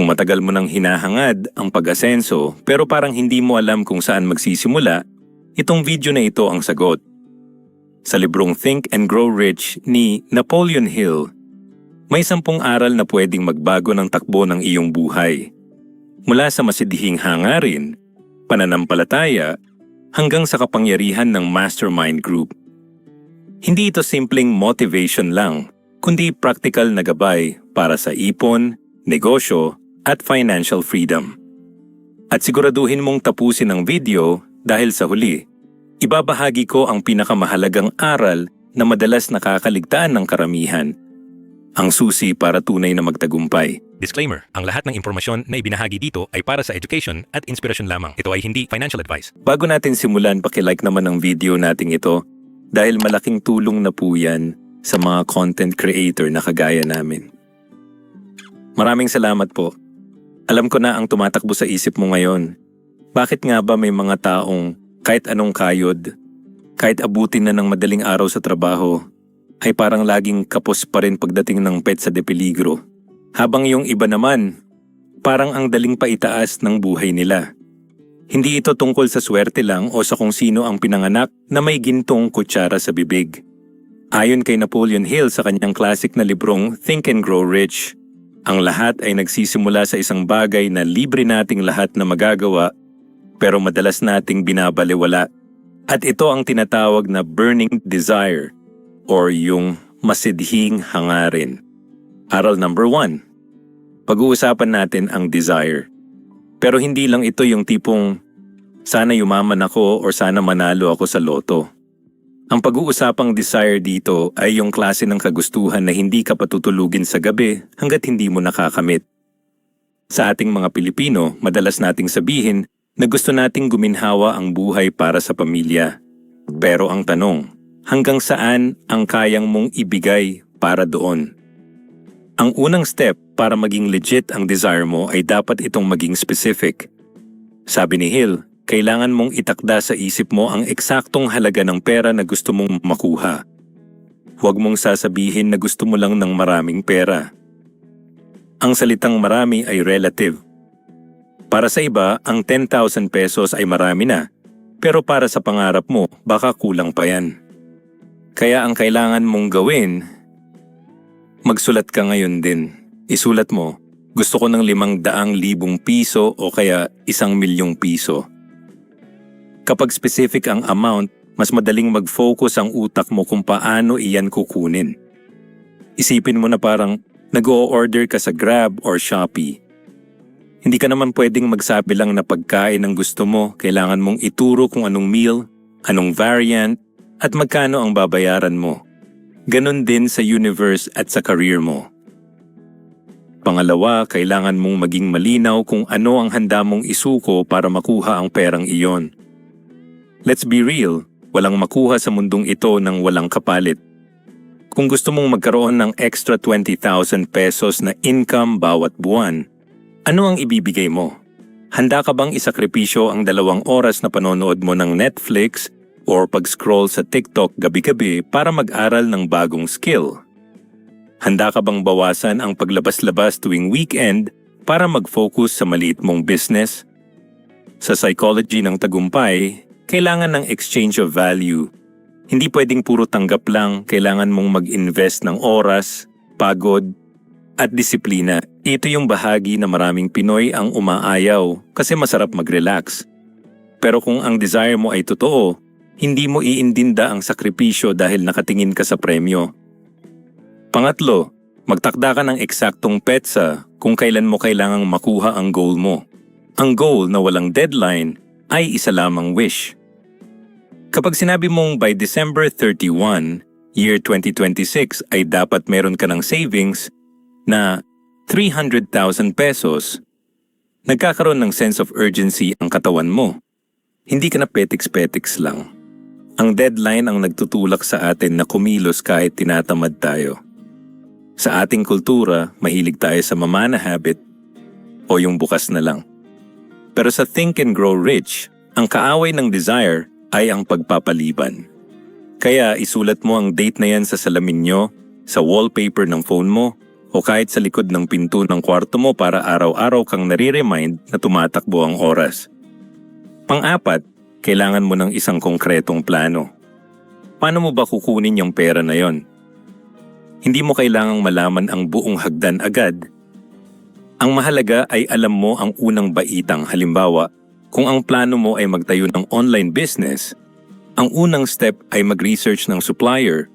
Kung matagal mo nang hinahangad ang pag-asenso pero parang hindi mo alam kung saan magsisimula, itong video na ito ang sagot. Sa librong Think and Grow Rich ni Napoleon Hill, may 10 aral na pwedeng magbago ng takbo ng iyong buhay. Mula sa masidhing hangarin, pananampalataya, hanggang sa kapangyarihan ng mastermind group. Hindi ito simpleng motivation lang, kundi practical na gabay para sa ipon, negosyo, at financial freedom. At siguraduhin mong tapusin ang video dahil sa huli, ibabahagi ko ang pinakamahalagang aral na madalas nakakaligtaan ng karamihan. Ang susi para tunay na magtagumpay. Disclaimer, ang lahat ng impormasyon na ibinahagi dito ay para sa education at inspirasyon lamang. Ito ay hindi financial advice. Bago natin simulan, paki-like naman ang video nating ito dahil malaking tulong na po yan sa mga content creator na kagaya namin. Maraming salamat po. Alam ko na ang tumatakbo sa isip mo ngayon. Bakit nga ba may mga taong kahit anong kayod, kahit abutin na ng madaling araw sa trabaho, ay parang laging kapos pa rin pagdating ng pet sa depeligro? Habang yung iba naman, parang ang daling paitaas ng buhay nila. Hindi ito tungkol sa swerte lang o sa kung sino ang pinanganak na may gintong kutsara sa bibig. Ayon kay Napoleon Hill sa kanyang classic na librong Think and Grow Rich, ang lahat ay nagsisimula sa isang bagay na libre nating lahat na magagawa pero madalas nating binabalewala. At ito ang tinatawag na burning desire or yung masidhing hangarin. Aral number 1. Pag-uusapan natin ang desire. Pero hindi lang ito yung tipong sana yumaman ako o sana manalo ako sa loto. Ang pag-uusapang desire dito ay yung klase ng kagustuhan na hindi ka patutulugin sa gabi hanggat hindi mo nakakamit. Sa ating mga Pilipino, madalas nating sabihin na gusto nating guminhawa ang buhay para sa pamilya. Pero ang tanong, hanggang saan ang kayang mong ibigay para doon? Ang unang step para maging legit ang desire mo ay dapat itong maging specific. Sabi ni Hill, kailangan mong itakda sa isip mo ang eksaktong halaga ng pera na gusto mong makuha. Huwag mong sasabihin na gusto mo lang ng maraming pera. Ang salitang marami ay relative. Para sa iba, ang 10,000 pesos ay marami na, pero para sa pangarap mo, baka kulang pa yan. Kaya ang kailangan mong gawin, magsulat ka ngayon din. Isulat mo, gusto ko ng 500,000 piso o kaya 1,000,000 piso. Kapag specific ang amount, mas madaling mag-focus ang utak mo kung paano iyan kukunin. Isipin mo na parang nag-o-order ka sa Grab or Shopee. Hindi ka naman pwedeng magsabi lang na pagkain ang gusto mo, kailangan mong ituro kung anong meal, anong variant, at magkano ang babayaran mo. Ganon din sa universe at sa career mo. Pangalawa, kailangan mong maging malinaw kung ano ang handa mong isuko para makuha ang perang iyon. Let's be real, walang makuha sa mundong ito ng walang kapalit. Kung gusto mong magkaroon ng extra 20,000 pesos na income bawat buwan, ano ang ibibigay mo? Handa ka bang isakripisyo ang 2 oras na panonood mo ng Netflix or pag-scroll sa TikTok gabi-gabi para mag-aral ng bagong skill? Handa ka bang bawasan ang paglabas-labas tuwing weekend para mag-focus sa maliit mong business? Sa psychology ng tagumpay, kailangan ng exchange of value. Hindi pwedeng puro tanggap lang, kailangan mong mag-invest ng oras, pagod, at disiplina. Ito yung bahagi na maraming Pinoy ang umaayaw kasi masarap mag-relax. Pero kung ang desire mo ay totoo, hindi mo iindinda ang sakripisyo dahil nakatingin ka sa premyo. Pangatlo, magtakda ka ng eksaktong petsa kung kailan mo kailangang makuha ang goal mo. Ang goal na walang deadline ay isa lamang wish. Kapag sinabi mong by December 31, year 2026 ay dapat meron ka ng savings na 300,000 pesos, nagkakaroon ng sense of urgency ang katawan mo. Hindi ka na petiks-petiks lang. Ang deadline ang nagtutulak sa atin na kumilos kahit tinatamad tayo. Sa ating kultura, mahilig tayo sa mamana habit o yung bukas na lang. Pero sa Think and Grow Rich, ang kaaway ng desire ay ang pagpapaliban. Kaya isulat mo ang date na yan sa salamin nyo, sa wallpaper ng phone mo, o kahit sa likod ng pinto ng kwarto mo para araw-araw kang nare-remind na tumatakbo ang oras. Pang-apat, kailangan mo ng isang konkretong plano. Paano mo ba kukunin yung pera na yon? Hindi mo kailangang malaman ang buong hagdan agad. Ang mahalaga ay alam mo ang unang baitang. Halimbawa, kung ang plano mo ay magtayo ng online business, ang unang step ay mag-research ng supplier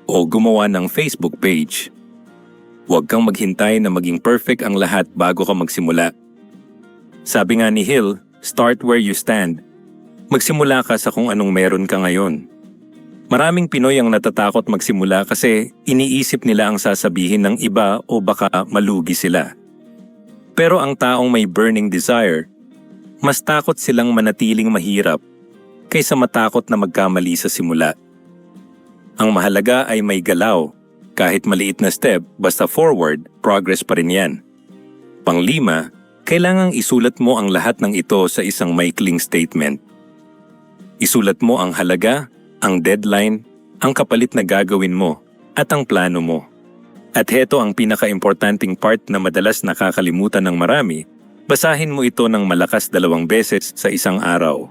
o gumawa ng Facebook page. Huwag kang maghintay na maging perfect ang lahat bago ka magsimula. Sabi nga ni Hill, start where you stand. Magsimula ka sa kung anong meron ka ngayon. Maraming Pinoy ang natatakot magsimula kasi iniisip nila ang sasabihin ng iba o baka malugi sila. Pero ang taong may burning desire, mas takot silang manatiling mahirap kaysa matakot na magkamali sa simula. Ang mahalaga ay may galaw. Kahit maliit na step, basta forward, progress pa rin yan. Pang-5, kailangang isulat mo ang lahat ng ito sa isang maikling statement. Isulat mo ang halaga, ang deadline, ang kapalit na gagawin mo, at ang plano mo. At heto ang pinaka-importanting part na madalas nakakalimutan ng marami, basahin mo ito ng malakas 2 beses sa isang araw.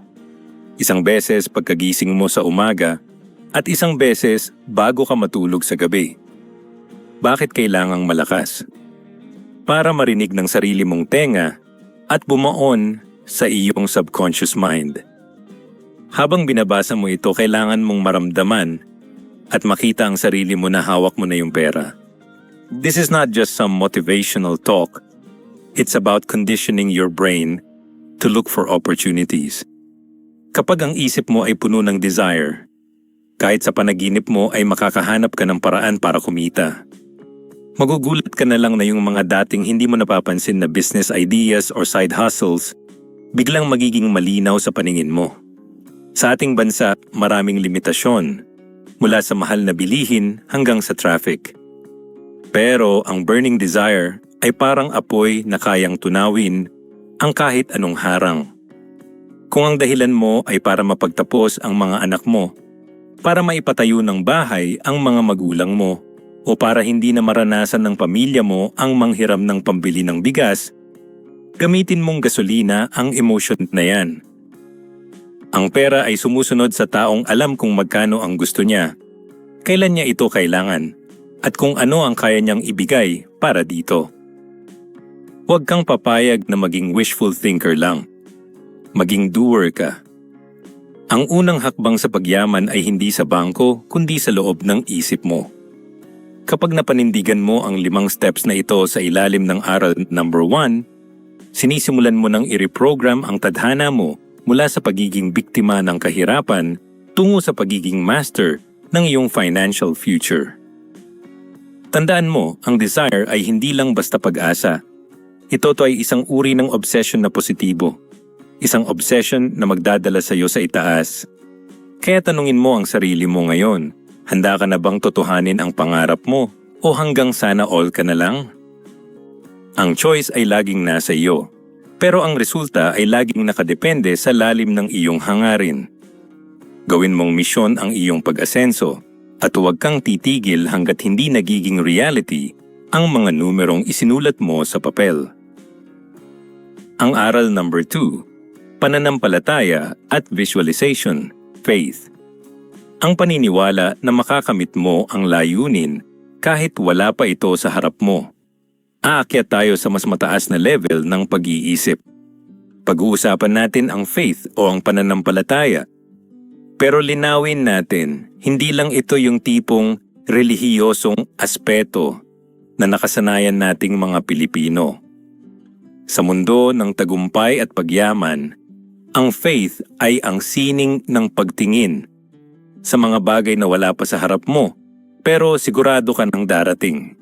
1 beses pagkagising mo sa umaga, at 1 beses bago ka matulog sa gabi. Bakit kailangang malakas? Para marinig ng sarili mong tenga at bumaon sa iyong subconscious mind. Habang binabasa mo ito, kailangan mong maramdaman at makita ang sarili mo na hawak mo na yung pera. This is not just some motivational talk. It's about conditioning your brain to look for opportunities. Kapag ang isip mo ay puno ng desire, kahit sa panaginip mo ay makakahanap ka ng paraan para kumita. Magugulat ka na lang na yung mga dating hindi mo napapansin na business ideas or side hustles, biglang magiging malinaw sa paningin mo. Sa ating bansa, maraming limitasyon, mula sa mahal na bilihin hanggang sa traffic. Pero ang burning desire ay parang apoy na kayang tunawin ang kahit anong harang. Kung ang dahilan mo ay para mapagtapos ang mga anak mo, para maipatayo ng bahay ang mga magulang mo, o para hindi na maranasan ng pamilya mo ang manghiram ng pambili ng bigas, gamitin mong gasolina ang emotion na yan. Ang pera ay sumusunod sa taong alam kung magkano ang gusto niya, kailan niya ito kailangan, at kung ano ang kaya niyang ibigay para dito. Huwag kang papayag na maging wishful thinker lang. Maging doer ka. Ang unang hakbang sa pagyaman ay hindi sa bangko, kundi sa loob ng isip mo. Kapag napanindigan mo ang 5 steps na ito sa ilalim ng aral number 1, sinisimulan mo nang i-reprogram ang tadhana mo mula sa pagiging biktima ng kahirapan tungo sa pagiging master ng iyong financial future. Tandaan mo, ang desire ay hindi lang basta pag-asa. Ito ay isang uri ng obsession na positibo. Isang obsession na magdadala sa iyo sa itaas. Kaya tanungin mo ang sarili mo ngayon, handa ka na bang totohanin ang pangarap mo o hanggang sana all ka na lang? Ang choice ay laging nasa iyo, pero ang resulta ay laging nakadepende sa lalim ng iyong hangarin. Gawin mong misyon ang iyong pag-asenso at huwag kang titigil hanggat hindi nagiging reality ang mga numerong isinulat mo sa papel. Ang aral number 2, pananampalataya at visualization, faith. Ang paniniwala na makakamit mo ang layunin kahit wala pa ito sa harap mo. Aakyat tayo sa mas mataas na level ng pag-iisip. Pag-uusapan natin ang faith o ang pananampalataya. Pero linawin natin, hindi lang ito yung tipong relihiyosong aspeto na nakasanayan nating mga Pilipino. Sa mundo ng tagumpay at pagyaman, ang faith ay ang sining ng pagtingin sa mga bagay na wala pa sa harap mo, pero sigurado ka ng darating.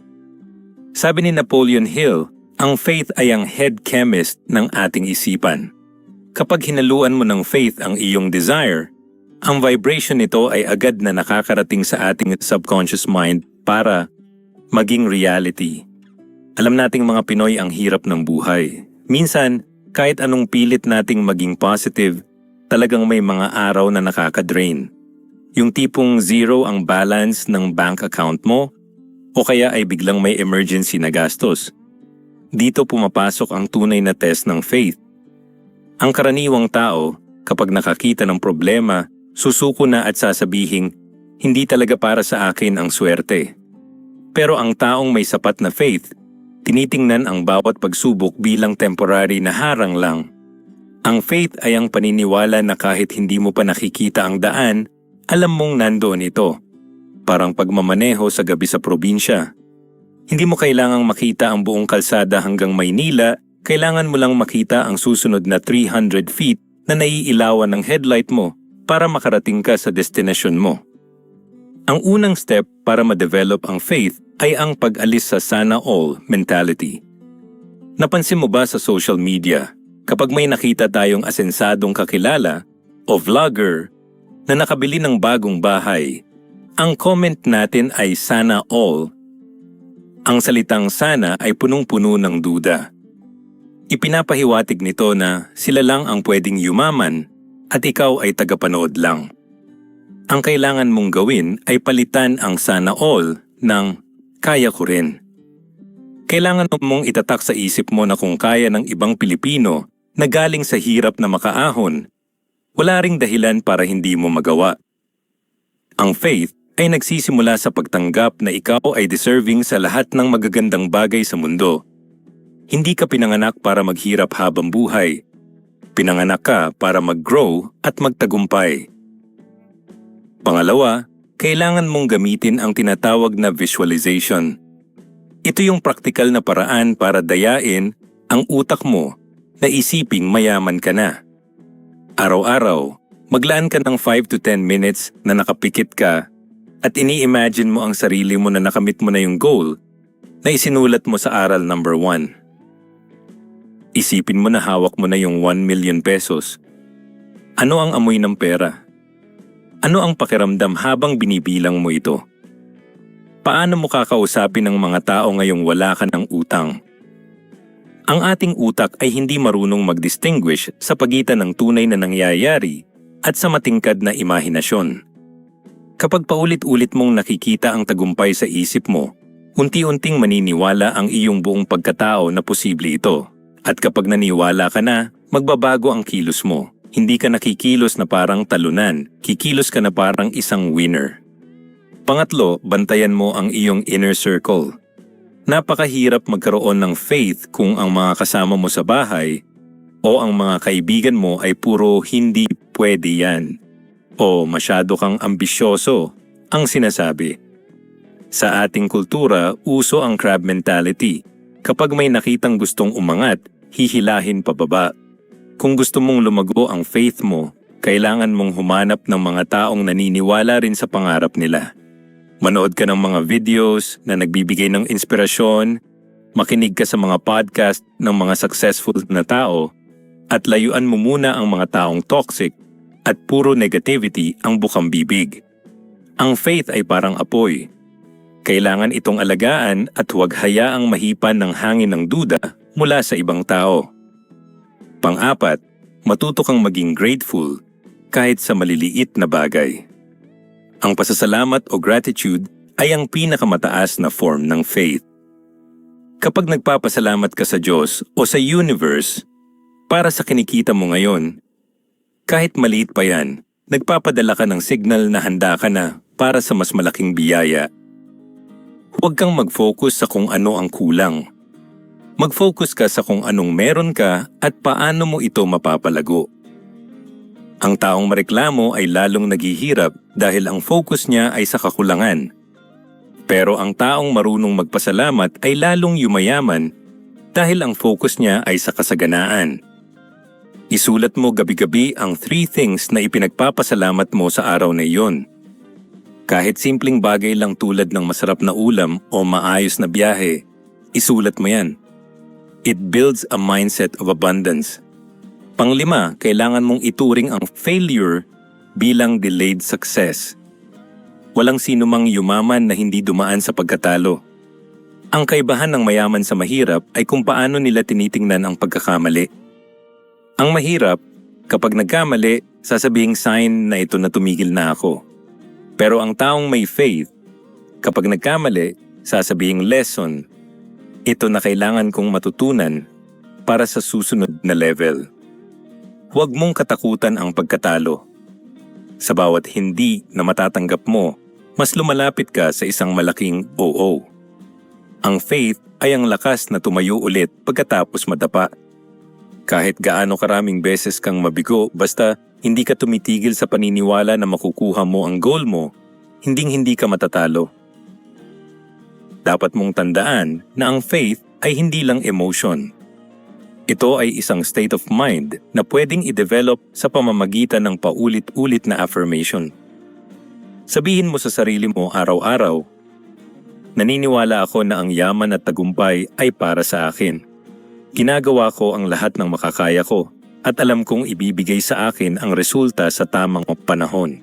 Sabi ni Napoleon Hill, ang faith ay ang head chemist ng ating isipan. Kapag hinaluan mo ng faith ang iyong desire, ang vibration nito ay agad na nakakarating sa ating subconscious mind para maging reality. Alam nating mga Pinoy ang hirap ng buhay. Minsan, kahit anong pilit nating maging positive, talagang may mga araw na nakaka-drain. Yung tipong zero ang balance ng bank account mo, o kaya ay biglang may emergency na gastos. Dito pumapasok ang tunay na test ng faith. Ang karaniwang tao, kapag nakakita ng problema, susuko na at sasabihing, hindi talaga para sa akin ang swerte. Pero ang taong may sapat na faith, tinitingnan ang bawat pagsubok bilang temporary na harang lang. Ang faith ay ang paniniwala na kahit hindi mo pa nakikita ang daan, alam mong nandoon ito. Parang pagmamaneho sa gabi sa probinsya. Hindi mo kailangang makita ang buong kalsada hanggang Maynila, kailangan mo lang makita ang susunod na 300 feet na naiilawan ng headlight mo para makarating ka sa destinasyon mo. Ang unang step para ma-develop ang faith ay ang pag-alis sa sana all mentality. Napansin mo ba sa social media, kapag may nakita tayong asensadong kakilala o vlogger na nakabili ng bagong bahay, ang comment natin ay sana all. Ang salitang sana ay punong-puno ng duda. Ipinapahiwatig nito na sila lang ang pwedeng yumaman at ikaw ay tagapanood lang. Ang kailangan mong gawin ay palitan ang sana all ng kaya ko rin. Kailangan mong itatak sa isip mo na kung kaya ng ibang Pilipino na galing sa hirap na makaahon, wala ring dahilan para hindi mo magawa. Ang faith ay nagsisimula sa pagtanggap na ikaw ay deserving sa lahat ng magagandang bagay sa mundo. Hindi ka pinanganak para maghirap habang buhay. Pinanganak ka para mag-grow at magtagumpay. Pangalawa, kailangan mong gamitin ang tinatawag na visualization. Ito yung praktikal na paraan para dayain ang utak mo na isiping mayaman ka na. Araw-araw, maglaan ka ng 5 to 10 minutes na nakapikit ka at ini-imagine mo ang sarili mo na nakamit mo na yung goal na isinulat mo sa aral number 1. Isipin mo na hawak mo na yung 1 million pesos. Ano ang amoy ng pera? Ano ang pakiramdam habang binibilang mo ito? Paano mo kakausapin ng mga tao ngayong wala ka ng utang? Ang ating utak ay hindi marunong mag-distinguish sa pagitan ng tunay na nangyayari at sa matingkad na imahinasyon. Kapag paulit-ulit mong nakikita ang tagumpay sa isip mo, unti-unting maniniwala ang iyong buong pagkatao na posible ito. At kapag naniwala ka na, magbabago ang kilos mo. Hindi ka nakikilos na parang talunan, kikilos ka na parang isang winner. Pangatlo, bantayan mo ang iyong inner circle. Napakahirap magkaroon ng faith kung ang mga kasama mo sa bahay o ang mga kaibigan mo ay puro hindi pwede yan o masyado kang ambisyoso ang sinasabi. Sa ating kultura, uso ang crab mentality. Kapag may nakitang gustong umangat, hihilahin pababa. Kung gusto mong lumago ang faith mo, kailangan mong humanap ng mga taong naniniwala rin sa pangarap nila. Manood ka ng mga videos na nagbibigay ng inspirasyon, makinig ka sa mga podcast ng mga successful na tao, at layuan mo muna ang mga taong toxic at puro negativity ang bukang bibig. Ang faith ay parang apoy. Kailangan itong alagaan at huwag hayaang mahipan ng hangin ng duda mula sa ibang tao. Pang-apat, matuto kang maging grateful kahit sa maliliit na bagay. Ang pasasalamat o gratitude ay ang pinakamataas na form ng faith. Kapag nagpapasalamat ka sa Diyos o sa universe para sa kinikita mo ngayon, kahit maliit pa yan, nagpapadala ka ng signal na handa ka na para sa mas malaking biyaya. Huwag kang mag-focus sa kung ano ang kulang. Mag-focus ka sa kung anong meron ka at paano mo ito mapapalago. Ang taong mareklamo ay lalong naghihirap dahil ang focus niya ay sa kakulangan. Pero ang taong marunong magpasalamat ay lalong yumayaman dahil ang focus niya ay sa kasaganaan. Isulat mo gabi-gabi ang 3 things na ipinagpapasalamat mo sa araw na iyon. Kahit simpleng bagay lang tulad ng masarap na ulam o maayos na biyahe, isulat mo yan. It builds a mindset of abundance. Panglima, kailangan mong ituring ang failure bilang delayed success. Walang sino mang yumaman na hindi dumaan sa pagkatalo. Ang kaibahan ng mayaman sa mahirap ay kung paano nila tinitingnan ang pagkakamali. Ang mahirap, kapag nagkamali, sasabihing sign na ito na tumigil na ako. Pero ang taong may faith, kapag nagkamali, sasabihing lesson, ito na kailangan kong matutunan para sa susunod na level. Huwag mong katakutan ang pagkatalo. Sa bawat hindi na matatanggap mo, mas lumalapit ka sa isang malaking oo. Ang faith ay ang lakas na tumayo ulit pagkatapos madapa. Kahit gaano karaming beses kang mabigo, basta hindi ka tumitigil sa paniniwala na makukuha mo ang goal mo, hinding-hindi ka matatalo. Dapat mong tandaan na ang faith ay hindi lang emotion. Ito ay isang state of mind na pwedeng i-develop sa pamamagitan ng paulit-ulit na affirmation. Sabihin mo sa sarili mo araw-araw, naniniwala ako na ang yaman at tagumpay ay para sa akin. Ginagawa ko ang lahat ng makakaya ko at alam kong ibibigay sa akin ang resulta sa tamang panahon.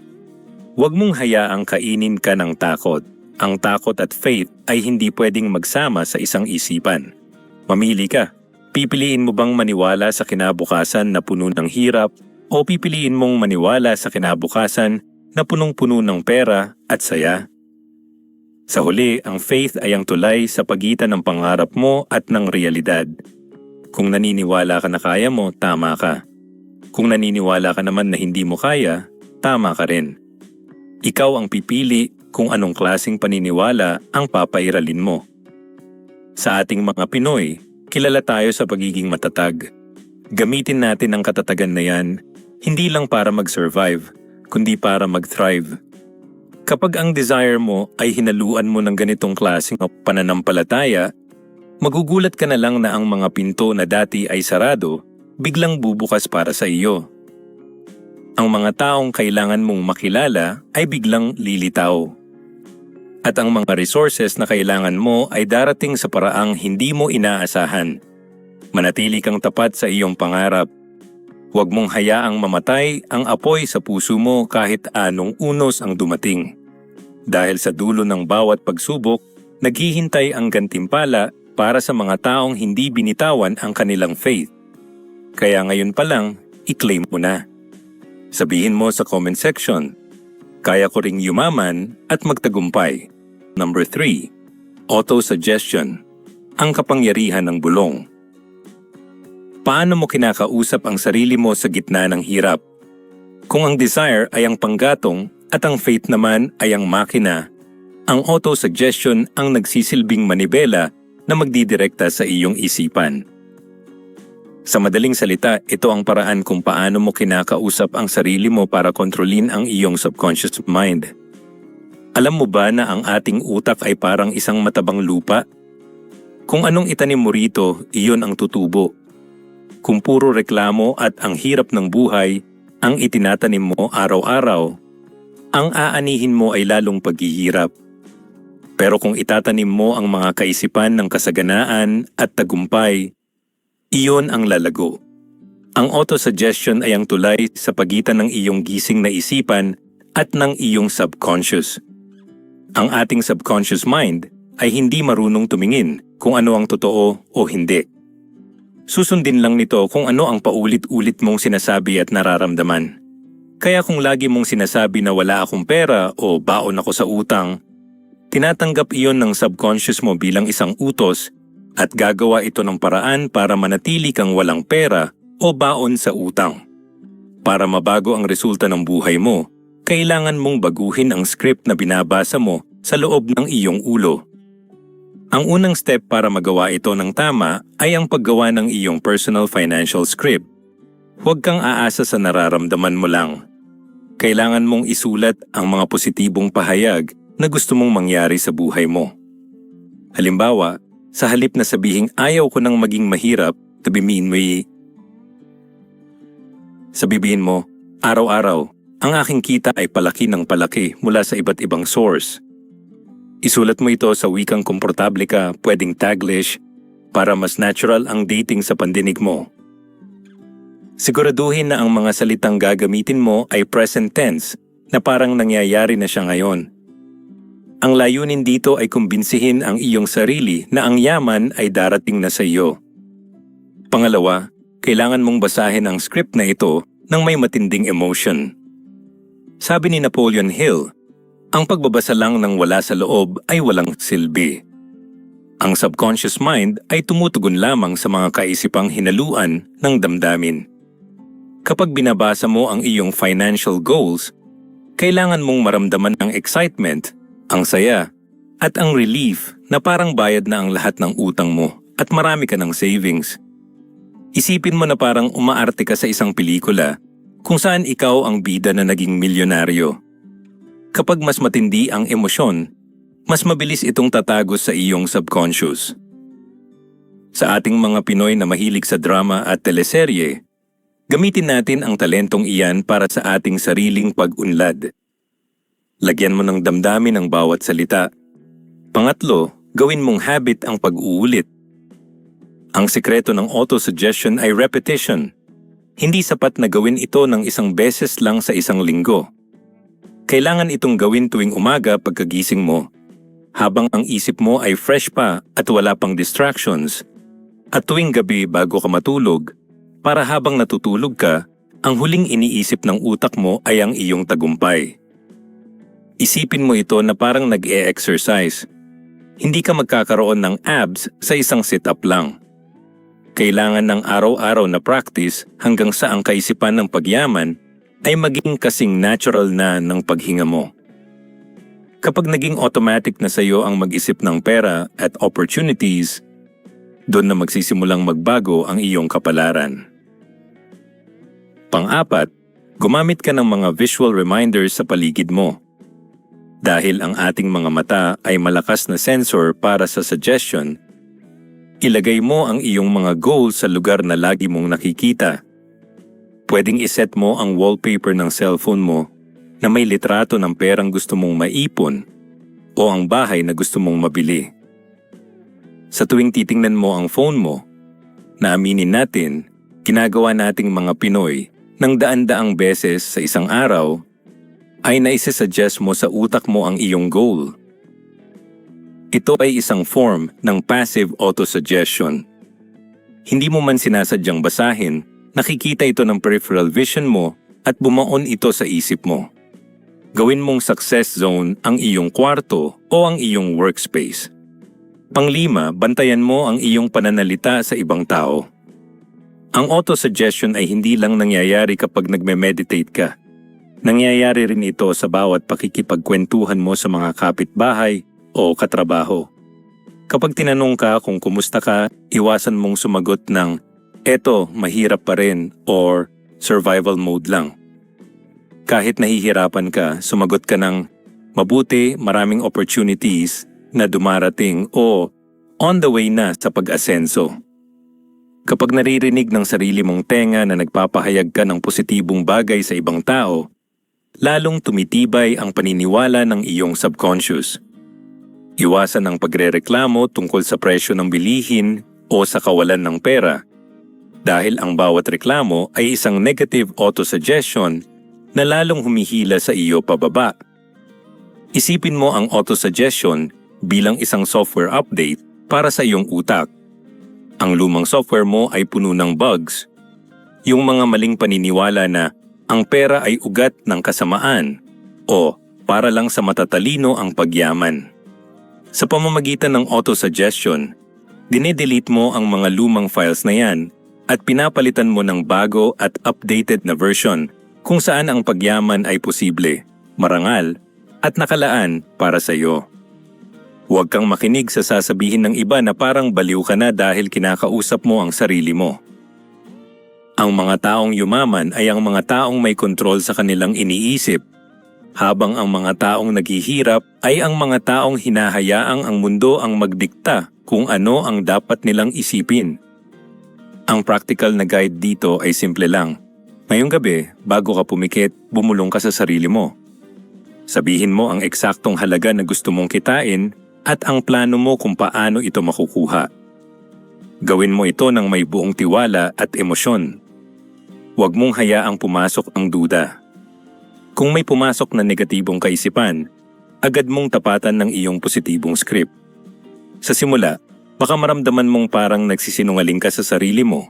Huwag mong hayaang kainin ka ng takot. Ang takot at faith ay hindi pwedeng magsama sa isang isipan. Mamili ka. Pipiliin mo bang maniwala sa kinabukasan na puno ng hirap o pipiliin mong maniwala sa kinabukasan na punong-puno ng pera at saya? Sa huli, ang faith ay ang tulay sa pagitan ng pangarap mo at ng realidad. Kung naniniwala ka na kaya mo, tama ka. Kung naniniwala ka naman na hindi mo kaya, tama ka rin. Ikaw ang pipili kung anong klaseng paniniwala ang papairalin mo. Sa ating mga Pinoy, kilala tayo sa pagiging matatag. Gamitin natin ang katatagan na yan, hindi lang para mag-survive, kundi para mag-thrive. Kapag ang desire mo ay hinaluan mo ng ganitong klaseng pananampalataya, magugulat ka na lang na ang mga pinto na dati ay sarado, biglang bubukas para sa iyo. Ang mga taong kailangan mong makilala ay biglang lilitaw. At ang mga resources na kailangan mo ay darating sa paraang hindi mo inaasahan. Manatili kang tapat sa iyong pangarap. Huwag mong hayaang mamatay ang apoy sa puso mo kahit anong unos ang dumating. Dahil sa dulo ng bawat pagsubok, naghihintay ang gantimpala para sa mga taong hindi binitawan ang kanilang faith. Kaya ngayon pa lang, i-claim mo na. Sabihin mo sa comment section, kaya ko ring yumaman at magtagumpay. Number 3. Auto-suggestion. Ang kapangyarihan ng bulong. Paano mo kinakausap ang sarili mo sa gitna ng hirap? Kung ang desire ay ang panggatong at ang faith naman ay ang makina, ang auto-suggestion ang nagsisilbing manibela na magdidirekta sa iyong isipan. Sa madaling salita, ito ang paraan kung paano mo kinakausap ang sarili mo para kontrolin ang iyong subconscious mind. Alam mo ba na ang ating utak ay parang isang matabang lupa? Kung anong itanim mo rito, iyon ang tutubo. Kung puro reklamo at ang hirap ng buhay ang itinatanim mo araw-araw, ang aanihin mo ay lalong paghihirap. Pero kung itatanim mo ang mga kaisipan ng kasaganaan at tagumpay, iyon ang lalago. Ang auto-suggestion ay ang tulay sa pagitan ng iyong gising na isipan at ng iyong subconscious. Ang ating subconscious mind ay hindi marunong tumingin kung ano ang totoo o hindi. Susundin lang nito kung ano ang paulit-ulit mong sinasabi at nararamdaman. Kaya kung lagi mong sinasabi na wala akong pera o baon ako sa utang, tinatanggap iyon ng subconscious mo bilang isang utos at gagawa ito ng paraan para manatili kang walang pera o baon sa utang. Para mabago ang resulta ng buhay mo, kailangan mong baguhin ang script na binabasa mo sa loob ng iyong ulo. Ang unang step para magawa ito ng tama ay ang paggawa ng iyong personal financial script. Huwag kang aasa sa nararamdaman mo lang. Kailangan mong isulat ang mga positibong pahayag na gusto mong mangyari sa buhay mo. Halimbawa, sa halip na sabihing ayaw ko nang maging mahirap, sabihin mo, araw-araw, ang aking kita ay palaki ng palaki mula sa iba't ibang source. Isulat mo ito sa wikang komportable ka, pwedeng Taglish, para mas natural ang dating sa pandinig mo. Siguraduhin na ang mga salitang gagamitin mo ay present tense na parang nangyayari na siya ngayon. Ang layunin dito ay kumbinsihin ang iyong sarili na ang yaman ay darating na sa iyo. Pangalawa, kailangan mong basahin ang script na ito ng may matinding emotion. Sabi ni Napoleon Hill, ang pagbabasa lang ng wala sa loob ay walang silbi. Ang subconscious mind ay tumutugon lamang sa mga kaisipang hinaluan ng damdamin. Kapag binabasa mo ang iyong financial goals, kailangan mong maramdaman ang excitement, ang saya, at ang relief na parang bayad na ang lahat ng utang mo at marami ka ng savings. Isipin mo na parang umaarte ka sa isang pelikula kung saan ikaw ang bida na naging milyonaryo. Kapag mas matindi ang emosyon, mas mabilis itong tatagos sa iyong subconscious. Sa ating mga Pinoy na mahilig sa drama at teleserye, gamitin natin ang talentong iyan para sa ating sariling pag-unlad. Lagyan mo ng damdamin ang bawat salita. Pangatlo, gawin mong habit ang pag-uulit. Ang sikreto ng auto-suggestion ay repetition. Hindi sapat na gawin ito ng isang beses lang sa isang linggo. Kailangan itong gawin tuwing umaga pagkagising mo, habang ang isip mo ay fresh pa at wala pang distractions, at tuwing gabi bago ka matulog, para habang natutulog ka, ang huling iniisip ng utak mo ay ang iyong tagumpay. Isipin mo ito na parang nag-e-exercise. Hindi ka magkakaroon ng abs sa isang sit-up lang. Kailangan ng araw-araw na practice hanggang sa ang kaisipan ng pagyaman ay maging kasing natural na ng paghinga mo. Kapag naging automatic na sa iyo ang mag-isip ng pera at opportunities, doon na magsisimulang magbago ang iyong kapalaran. Pang-apat, gumamit ka ng mga visual reminders sa paligid mo. Dahil ang ating mga mata ay malakas na sensor para sa suggestion, ilagay mo ang iyong mga goals sa lugar na lagi mong nakikita. Pwedeng iset mo ang wallpaper ng cellphone mo na may litrato ng perang gusto mong maipon o ang bahay na gusto mong mabili. Sa tuwing titingnan mo ang phone mo, na aminin natin, ginagawa nating mga Pinoy ng daan-daang beses sa isang araw, ay naisasuggest mo sa utak mo ang iyong goal. Ito ay isang form ng passive autosuggestion. Hindi mo man sinasadyang basahin, nakikita ito ng peripheral vision mo at bumaon ito sa isip mo. Gawin mong success zone ang iyong kwarto o ang iyong workspace. Panglima, bantayan mo ang iyong pananalita sa ibang tao. Ang autosuggestion ay hindi lang nangyayari kapag nagme-meditate ka. Nangyayari rin ito sa bawat pakikipagkwentuhan mo sa mga kapitbahay o katrabaho. Kapag tinanong ka kung kumusta ka, iwasan mong sumagot ng, "Eto, mahirap pa rin" or "survival mode lang." Kahit nahihirapan ka, sumagot ka ng, "Mabuti, maraming opportunities na dumarating" o "on the way na sa pag-asenso." Kapag naririnig ng sarili mong tenga na nagpapahayag ka ng positibong bagay sa ibang tao, lalong tumitibay ang paniniwala ng iyong subconscious. Iwasan ang pagrereklamo tungkol sa presyo ng bilihin o sa kawalan ng pera, dahil ang bawat reklamo ay isang negative autosuggestion na lalong humihila sa iyo pababa. Isipin mo ang autosuggestion bilang isang software update para sa iyong utak. Ang lumang software mo ay puno ng bugs, yung mga maling paniniwala na ang pera ay ugat ng kasamaan o para lang sa matatalino ang pagyaman. Sa pamamagitan ng autosuggestion, dinedelete mo ang mga lumang files na yan at pinapalitan mo ng bago at updated na version kung saan ang pagyaman ay posible, marangal, at nakalaan para sa iyo. Huwag kang makinig sa sasabihin ng iba na parang baliw ka na dahil kinakausap mo ang sarili mo. Ang mga taong yumaman ay ang mga taong may kontrol sa kanilang iniisip, habang ang mga taong naghihirap ay ang mga taong hinahayaang ang mundo ang magdikta kung ano ang dapat nilang isipin. Ang practical na guide dito ay simple lang. Ngayong gabi, bago ka pumikit, bumulong ka sa sarili mo. Sabihin mo ang eksaktong halaga na gusto mong kitain at ang plano mo kung paano ito makukuha. Gawin mo ito ng may buong tiwala at emosyon. Huwag mong hayaang pumasok ang duda. Kung may pumasok na negatibong kaisipan, agad mong tapatan ng iyong positibong script. Sa simula, baka maramdaman mong parang nagsisinungaling ka sa sarili mo.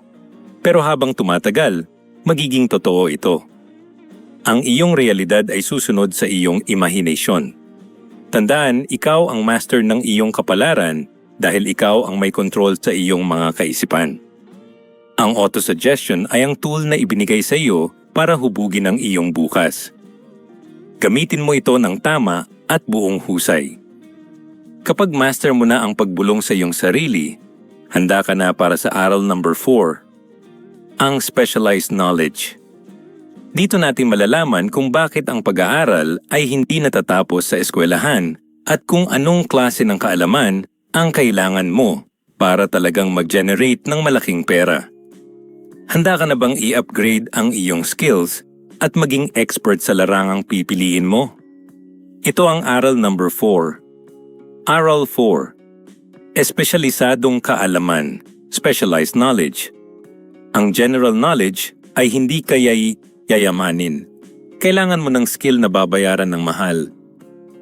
Pero habang tumatagal, magiging totoo ito. Ang iyong realidad ay susunod sa iyong imahinasyon. Tandaan, ikaw ang master ng iyong kapalaran dahil ikaw ang may control sa iyong mga kaisipan. Ang autosuggestion ay ang tool na ibinigay sa iyo para hubugin ang iyong bukas. Gamitin mo ito ng tama at buong husay. Kapag master mo na ang pagbulong sa iyong sarili, handa ka na para sa aral number 4, ang specialized knowledge. Dito natin malalaman kung bakit ang pag-aaral ay hindi natatapos sa eskwelahan at kung anong klase ng kaalaman ang kailangan mo para talagang mag-generate ng malaking pera. Handa ka na bang i-upgrade ang iyong skills at maging expert sa larangang pipiliin mo? Ito ang aral number 4. Aral 4. Espesyalisadong kaalaman, specialized knowledge. Ang general knowledge ay hindi kaya'y yayamanin. Kailangan mo ng skill na babayaran ng mahal.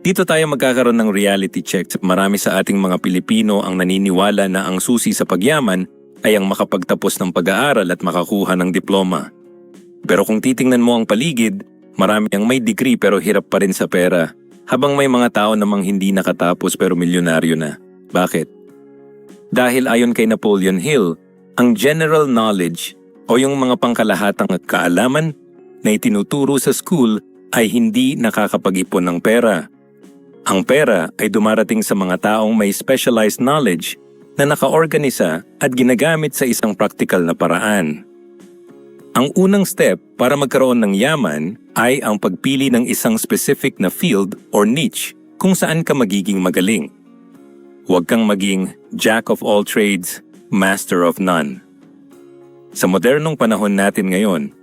Dito tayo magkakaroon ng reality check. Marami sa ating mga Pilipino ang naniniwala na ang susi sa pagyaman ay ang makapagtapos ng pag-aaral at makakuha ng diploma. Pero kung titingnan mo ang paligid, marami ang may degree pero hirap pa rin sa pera. Habang may mga tao namang hindi nakatapos pero milyonaryo na. Bakit? Dahil ayon kay Napoleon Hill, ang general knowledge o yung mga pangkalahatang kaalaman na itinuturo sa school ay hindi nakakapag-ipon ng pera. Ang pera ay dumarating sa mga taong may specialized knowledge na nakaorganisa at ginagamit sa isang practical na paraan. Ang unang step para magkaroon ng yaman ay ang pagpili ng isang specific na field or niche kung saan ka magiging magaling. Huwag kang maging jack of all trades, master of none. Sa modernong panahon natin ngayon,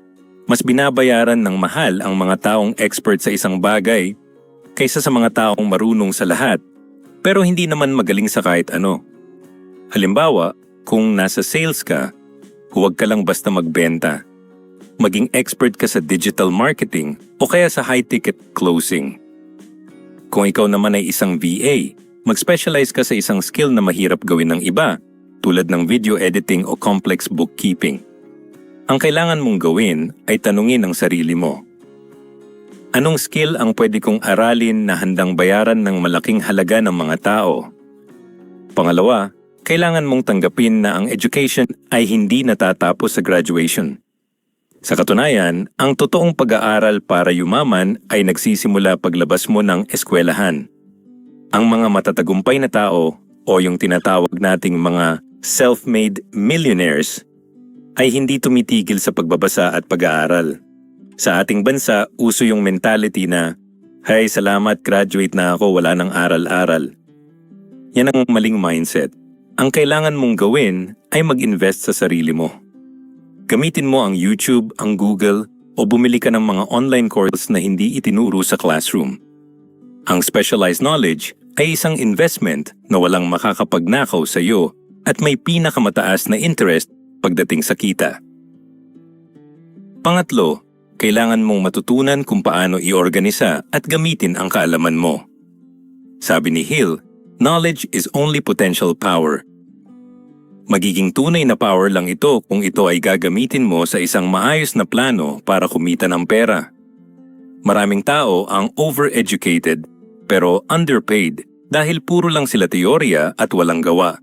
mas binabayaran ng mahal ang mga taong expert sa isang bagay kaysa sa mga taong marunong sa lahat pero hindi naman magaling sa kahit ano. Halimbawa, kung nasa sales ka, huwag ka lang basta magbenta. Maging expert ka sa digital marketing o kaya sa high-ticket closing. Kung ikaw naman ay isang VA, mag-specialize ka sa isang skill na mahirap gawin ng iba tulad ng video editing o complex bookkeeping. Ang kailangan mong gawin ay tanungin ang sarili mo. Anong skill ang pwede kong aralin na handang bayaran ng malaking halaga ng mga tao? Pangalawa, kailangan mong tanggapin na ang education ay hindi natatapos sa graduation. Sa katunayan, ang totoong pag-aaral para yumaman ay nagsisimula paglabas mo ng eskwelahan. Ang mga matatagumpay na tao o yung tinatawag nating mga self-made millionaires ay hindi tumitigil sa pagbabasa at pag-aaral. Sa ating bansa, uso yung mentality na, "Hay, salamat, graduate na ako, wala nang aral-aral." Yan ang maling mindset. Ang kailangan mong gawin ay mag-invest sa sarili mo. Gamitin mo ang YouTube, ang Google, o bumili ka ng mga online courses na hindi itinuro sa classroom. Ang specialized knowledge ay isang investment na walang makakapagnakaw sa iyo at may pinakamataas na interest pagdating sa kita. Pangatlo, kailangan mong matutunan kung paano i-organisa at gamitin ang kaalaman mo. Sabi ni Hill, knowledge is only potential power. Magiging tunay na power lang ito kung ito ay gagamitin mo sa isang maayos na plano para kumita ng pera. Maraming tao ang overeducated pero underpaid dahil puro lang sila teorya at walang gawa.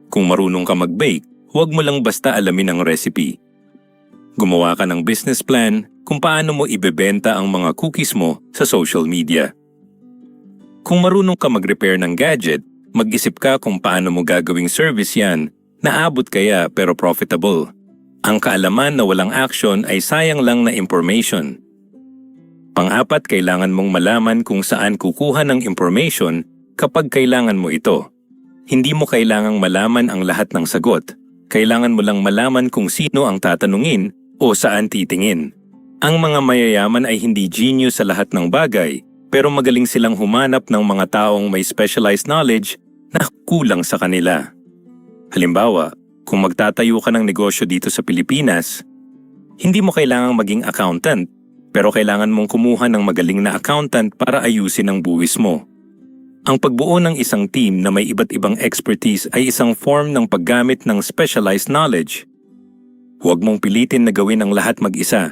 Kung marunong ka mag-bake, huwag mo lang basta alamin ang recipe. Gumawa ka ng business plan kung paano mo ibebenta ang mga cookies mo sa social media. Kung marunong ka mag-repair ng gadget, mag-isip ka kung paano mo gagawing service yan na abot kaya pero profitable. Ang kaalaman na walang action ay sayang lang na information. Pang-apat, kailangan mong malaman kung saan kukuha ng information kapag kailangan mo ito. Hindi mo kailangang malaman ang lahat ng sagot. Kailangan mo lang malaman kung sino ang tatanungin o saan titingin. Ang mga mayayaman ay hindi genius sa lahat ng bagay, pero magaling silang humanap ng mga taong may specialized knowledge na kulang sa kanila. Halimbawa, kung magtatayo ka ng negosyo dito sa Pilipinas, hindi mo kailangang maging accountant, pero kailangan mong kumuha ng magaling na accountant para ayusin ang buwis mo. Ang pagbuo ng isang team na may iba't ibang expertise ay isang form ng paggamit ng specialized knowledge. Huwag mong pilitin na gawin ang lahat mag-isa.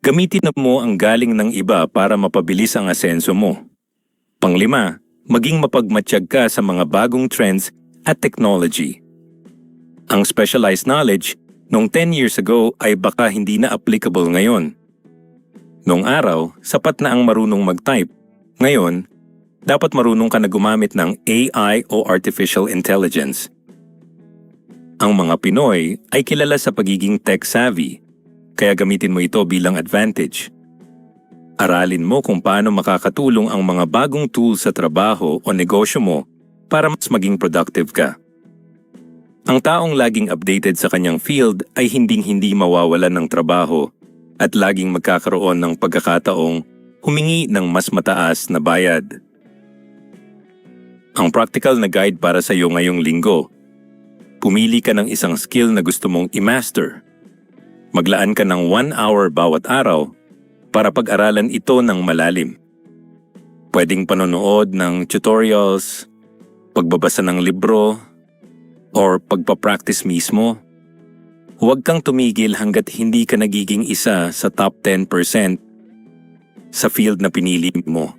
Gamitin mo ang galing ng iba para mapabilis ang asenso mo. Panglima, maging mapagmatsyag ka sa mga bagong trends at technology. Ang specialized knowledge noong 10 years ago ay baka hindi na applicable ngayon. Noong araw, sapat na ang marunong mag-type. Ngayon, dapat marunong ka na gumamit ng AI o Artificial Intelligence. Ang mga Pinoy ay kilala sa pagiging tech-savvy, kaya gamitin mo ito bilang advantage. Aralin mo kung paano makakatulong ang mga bagong tools sa trabaho o negosyo mo para mas maging productive ka. Ang taong laging updated sa kanyang field ay hinding-hindi mawawalan ng trabaho at laging magkakaroon ng pagkakataong humingi ng mas mataas na bayad. Ang practical na guide para sa iyo ngayong linggo. Pumili ka ng isang skill na gusto mong i-master. Maglaan ka ng 1 hour bawat araw para pag-aralan ito ng malalim. Pwedeng panonood ng tutorials, pagbabasa ng libro, or pagpapractice mismo. Huwag kang tumigil hanggat hindi ka nagiging isa sa top 10% sa field na pinili mo.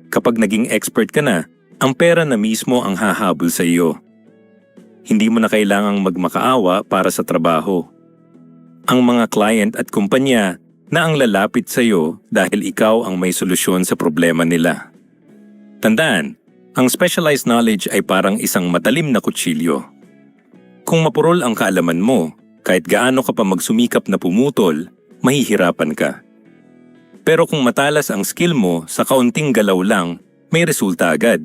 Kapag naging expert ka na, ang pera na mismo ang hahabol sa iyo. Hindi mo na kailangang magmakaawa para sa trabaho. Ang mga client at kumpanya na ang lalapit sa iyo dahil ikaw ang may solusyon sa problema nila. Tandaan, ang specialized knowledge ay parang isang matalim na kutsilyo. Kung mapurol ang kaalaman mo, kahit gaano ka pa magsumikap na pumutol, mahihirapan ka. Pero kung matalas ang skill mo, sa kaunting galaw lang, may resulta agad.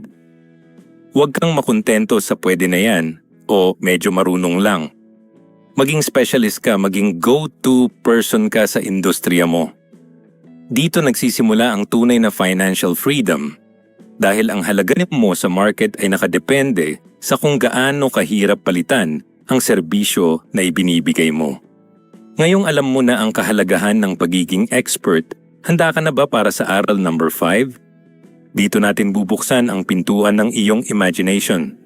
Huwag kang makontento sa pwede na yan o medyo marunong lang. Maging specialist ka, maging go-to person ka sa industriya mo. Dito nagsisimula ang tunay na financial freedom dahil ang halaga mo sa market ay nakadepende sa kung gaano kahirap palitan ang serbisyo na ibinibigay mo. Ngayong alam mo na ang kahalagahan ng pagiging expert, handa ka na ba para sa aral number 5? Dito natin bubuksan ang pintuan ng iyong imagination.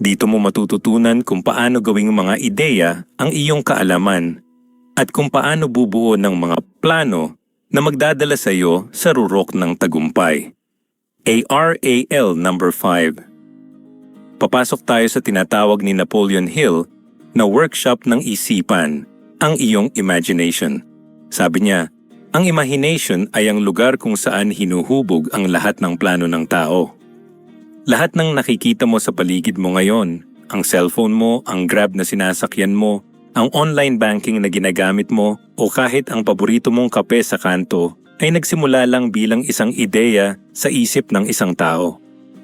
Dito mo matututunan kung paano gawing mga ideya ang iyong kaalaman at kung paano bubuo ng mga plano na magdadala sa iyo sa rurok ng tagumpay. ARAL number 5. Papasok tayo sa tinatawag ni Napoleon Hill na workshop ng isipan, ang iyong imagination. Sabi niya, ang imagination ay ang lugar kung saan hinuhubog ang lahat ng plano ng tao. Lahat ng nakikita mo sa paligid mo ngayon, ang cellphone mo, ang Grab na sinasakyan mo, ang online banking na ginagamit mo, o kahit ang paborito mong kape sa kanto, ay nagsimula lang bilang isang ideya sa isip ng isang tao.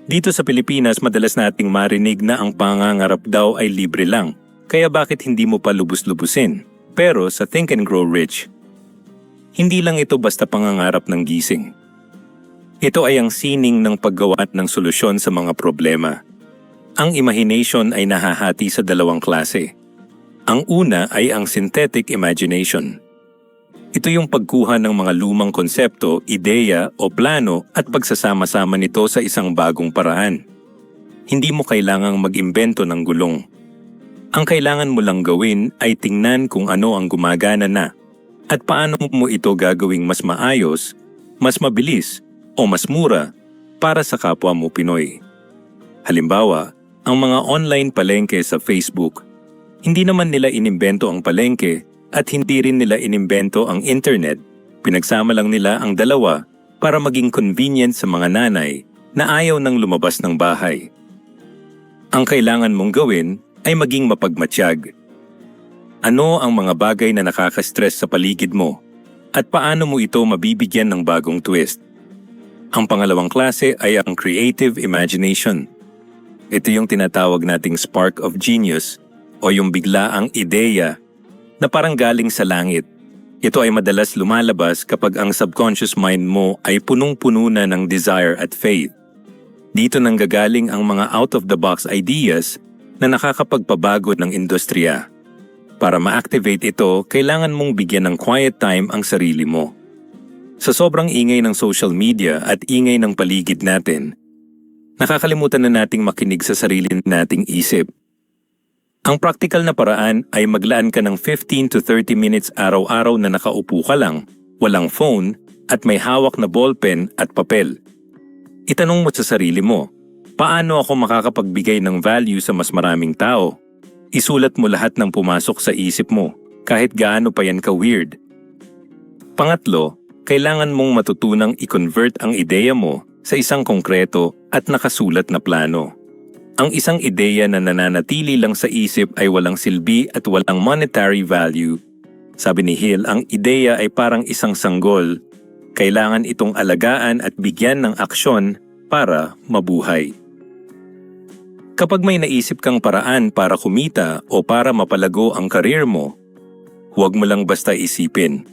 Dito sa Pilipinas, madalas nating marinig na ang pangangarap daw ay libre lang, kaya bakit hindi mo pa lubos-lubusin? Pero sa Think and Grow Rich, hindi lang ito basta pangangarap ng gising. Ito ay ang sining ng paggawa ng solusyon sa mga problema. Ang imagination ay nahahati sa dalawang klase. Ang una ay ang synthetic imagination. Ito yung pagkuha ng mga lumang konsepto, ideya o plano at pagsasama-sama nito sa isang bagong paraan. Hindi mo kailangang mag-imbento ng gulong. Ang kailangan mo lang gawin ay tingnan kung ano ang gumagana na at paano mo ito gagawing mas maayos, mas mabilis, o mas mura para sa kapwa mo Pinoy. Halimbawa, ang mga online palengke sa Facebook, hindi naman nila inimbento ang palengke at hindi rin nila inimbento ang internet. Pinagsama lang nila ang dalawa para maging convenient sa mga nanay na ayaw nang lumabas ng bahay. Ang kailangan mong gawin ay maging mapagmatsyag. Ano ang mga bagay na nakaka-stress sa paligid mo at paano mo ito mabibigyan ng bagong twist? Ang pangalawang klase ay ang creative imagination. Ito yung tinatawag nating spark of genius o yung biglaang ideya na parang galing sa langit. Ito ay madalas lumalabas kapag ang subconscious mind mo ay punong-puno na ng desire at faith. Dito nanggagaling ang mga out-of-the-box ideas na nakakapagpabago ng industriya. Para ma-activate ito, kailangan mong bigyan ng quiet time ang sarili mo. Sa sobrang ingay ng social media at ingay ng paligid natin, nakakalimutan na nating makinig sa sarili nating isip. Ang practical na paraan ay maglaan ka ng 15 to 30 minutes araw-araw na nakaupo ka lang, walang phone, at may hawak na ballpen at papel. Itanong mo sa sarili mo, Paano ako makakapagbigay ng value sa mas maraming tao? Isulat mo lahat ng pumasok sa isip mo, kahit gaano pa yan ka-weird. Pangatlo, kailangan mong matutunang i-convert ang ideya mo sa isang konkreto at nakasulat na plano. Ang isang ideya na nananatili lang sa isip ay walang silbi at walang monetary value. Sabi ni Hill, ang ideya ay parang isang sanggol. Kailangan itong alagaan at bigyan ng aksyon para mabuhay. Kapag may naisip kang paraan para kumita o para mapalago ang career mo, huwag mo lang basta isipin.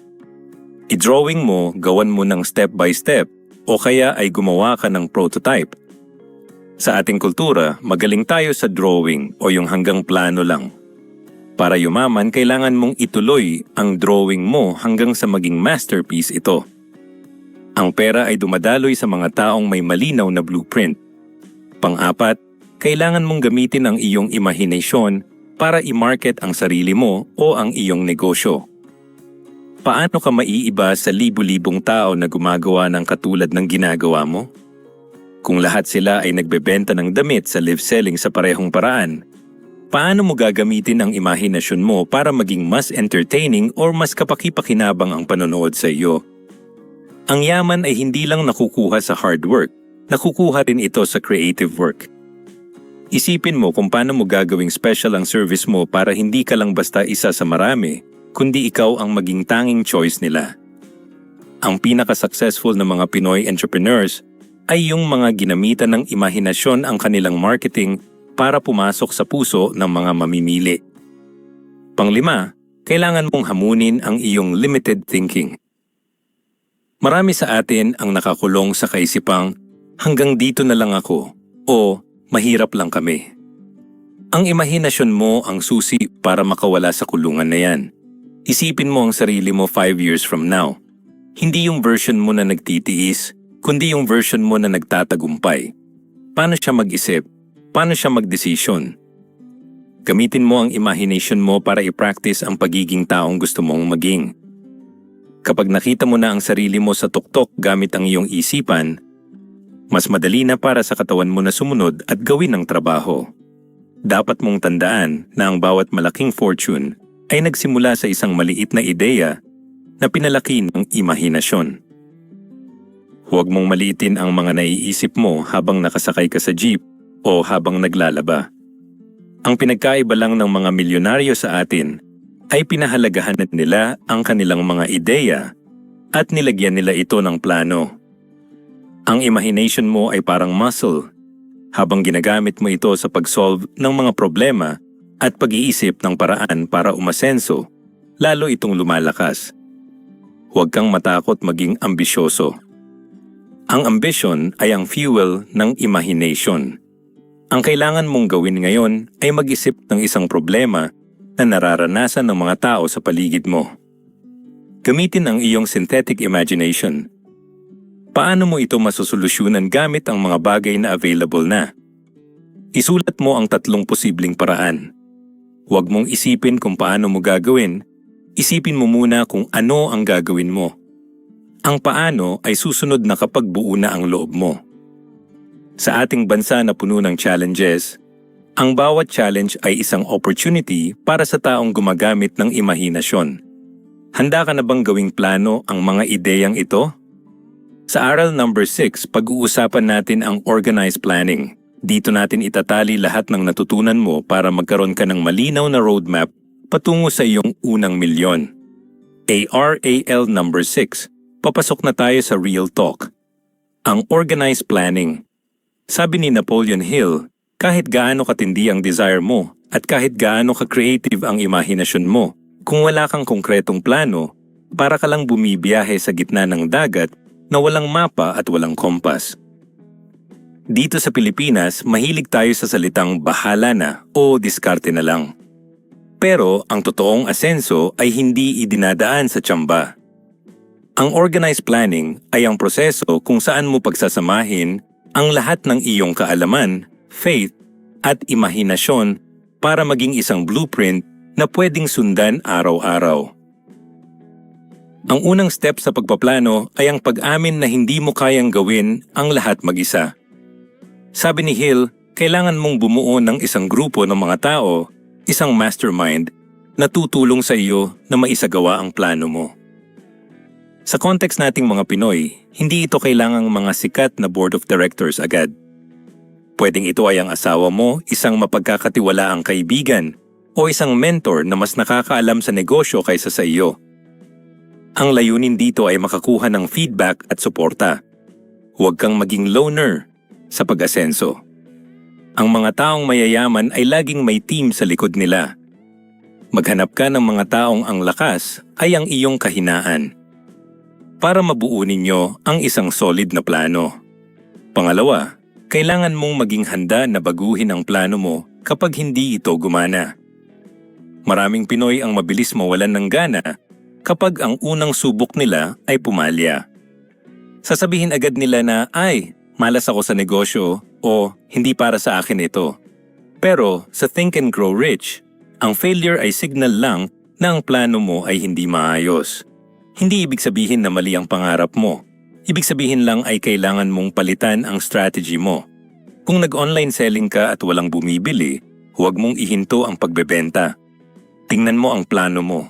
I-drawing mo, gawan mo ng step by step o kaya ay gumawa ka ng prototype. Sa ating kultura, magaling tayo sa drawing o yung hanggang plano lang. Para yumaman, kailangan mong ituloy ang drawing mo hanggang sa maging masterpiece ito. Ang pera ay dumadaloy sa mga taong may malinaw na blueprint. Pang-apat, kailangan mong gamitin ang iyong imahinasyon para i-market ang sarili mo o ang iyong negosyo. Paano ka maiiba sa libu-libong tao na gumagawa ng katulad ng ginagawa mo? Kung lahat sila ay nagbebenta ng damit sa live selling sa parehong paraan, paano mo gagamitin ang imahinasyon mo para maging mas entertaining or mas kapaki-pakinabang ang panonood sa iyo? Ang yaman ay hindi lang nakukuha sa hard work, nakukuha rin ito sa creative work. Isipin mo kung paano mo gagawing special ang service mo para hindi ka lang basta isa sa marami, kundi ikaw ang maging tanging choice nila. Ang pinaka-successful na mga Pinoy entrepreneurs ay yung mga ginamitan ng imahinasyon ang kanilang marketing para pumasok sa puso ng mga mamimili. Panglima, kailangan mong hamunin ang iyong limited thinking. Marami sa atin ang nakakulong sa kaisipang, hanggang dito na lang ako, o mahirap lang kami. Ang imahinasyon mo ang susi para makawala sa kulungan na yan. Isipin mo ang sarili mo 5 years from now. Hindi yung version mo na nagtitiis, kundi yung version mo na nagtatagumpay. Paano siya mag-isip? Paano siya mag-desisyon? Gamitin mo ang imahination mo para i-practice ang pagiging taong gusto mong maging. Kapag nakita mo na ang sarili mo sa tuktok gamit ang iyong isipan, mas madali na para sa katawan mo na sumunod at gawin ang trabaho. Dapat mong tandaan na ang bawat malaking fortune ay nagsimula sa isang maliit na ideya na pinalaki ng imahinasyon. Huwag mong maliitin ang mga naiisip mo habang nakasakay ka sa jeep o habang naglalaba. Ang pinagkaiba lang ng mga milyonaryo sa atin ay pinahalagahan nila ang kanilang mga ideya at nilagyan nila ito ng plano. Ang imahination mo ay parang muscle. Habang ginagamit mo ito sa pag-solve ng mga problema at pag-iisip ng paraan para umasenso, lalo itong lumalakas. Huwag kang matakot maging ambisyoso. Ang ambition ay ang fuel ng imahination. Ang kailangan mong gawin ngayon ay mag-isip ng isang problema na nararanasan ng mga tao sa paligid mo. Gamitin ang iyong synthetic imagination. Paano mo ito masusolusyunan gamit ang mga bagay na available na? Isulat mo ang 3 posibleng paraan. Huwag mong isipin kung paano mo gagawin, isipin mo muna kung ano ang gagawin mo. Ang paano ay susunod na kapag buo na ang loob mo. Sa ating bansa na puno ng challenges, ang bawat challenge ay isang opportunity para sa taong gumagamit ng imahinasyon. Handa ka na bang gawing plano ang mga ideyang ito? Sa aral number 6, pag-uusapan natin ang organized planning. Dito natin itatali lahat ng natutunan mo para magkaroon ka ng malinaw na roadmap patungo sa iyong unang milyon. ARAL number 6, papasok na tayo sa real talk. Ang organized planning. Sabi ni Napoleon Hill, kahit gaano katindi ang desire mo at kahit gaano ka-creative ang imahinasyon mo, kung wala kang konkretong plano, para ka lang bumibiyahe sa gitna ng dagat na walang mapa at walang kompas. Dito sa Pilipinas, mahilig tayo sa salitang bahala na o diskarte na lang. Pero ang totoong asenso ay hindi idinadaan sa tsamba. Ang organized planning ay ang proseso kung saan mo pagsasamahin ang lahat ng iyong kaalaman, faith, at imahinasyon para maging isang blueprint na pwedeng sundan araw-araw. Ang unang step sa pagpaplano ay ang pag-amin na hindi mo kayang gawin ang lahat mag-isa. Sabi ni Hill, kailangan mong bumuo ng isang grupo ng mga tao, isang mastermind, na tutulong sa iyo na maisagawa ang plano mo. Sa context nating mga Pinoy, hindi ito kailangang mga sikat na board of directors agad. Pwedeng ito ay ang asawa mo, isang mapagkakatiwalaang kaibigan, o isang mentor na mas nakakaalam sa negosyo kaysa sa iyo. Ang layunin dito ay makakuha ng feedback at suporta. Huwag kang maging loner sa pag-asenso. Ang mga taong mayayaman ay laging may team sa likod nila. Maghanap ka ng mga taong ang lakas ay ang iyong kahinaan. Para mabuo ninyo ang isang solid na plano. Pangalawa, kailangan mong maging handa na baguhin ang plano mo kapag hindi ito gumana. Maraming Pinoy ang mabilis mawalan ng gana kapag ang unang subok nila ay pumalya. Sasabihin agad nila na, ay, malas ako sa negosyo o hindi para sa akin ito. Pero sa Think and Grow Rich, ang failure ay signal lang na ang plano mo ay hindi maayos. Hindi ibig sabihin na mali ang pangarap mo. Ibig sabihin lang ay kailangan mong palitan ang strategy mo. Kung nag-online selling ka at walang bumibili, huwag mong ihinto ang pagbebenta. Tingnan mo ang plano mo.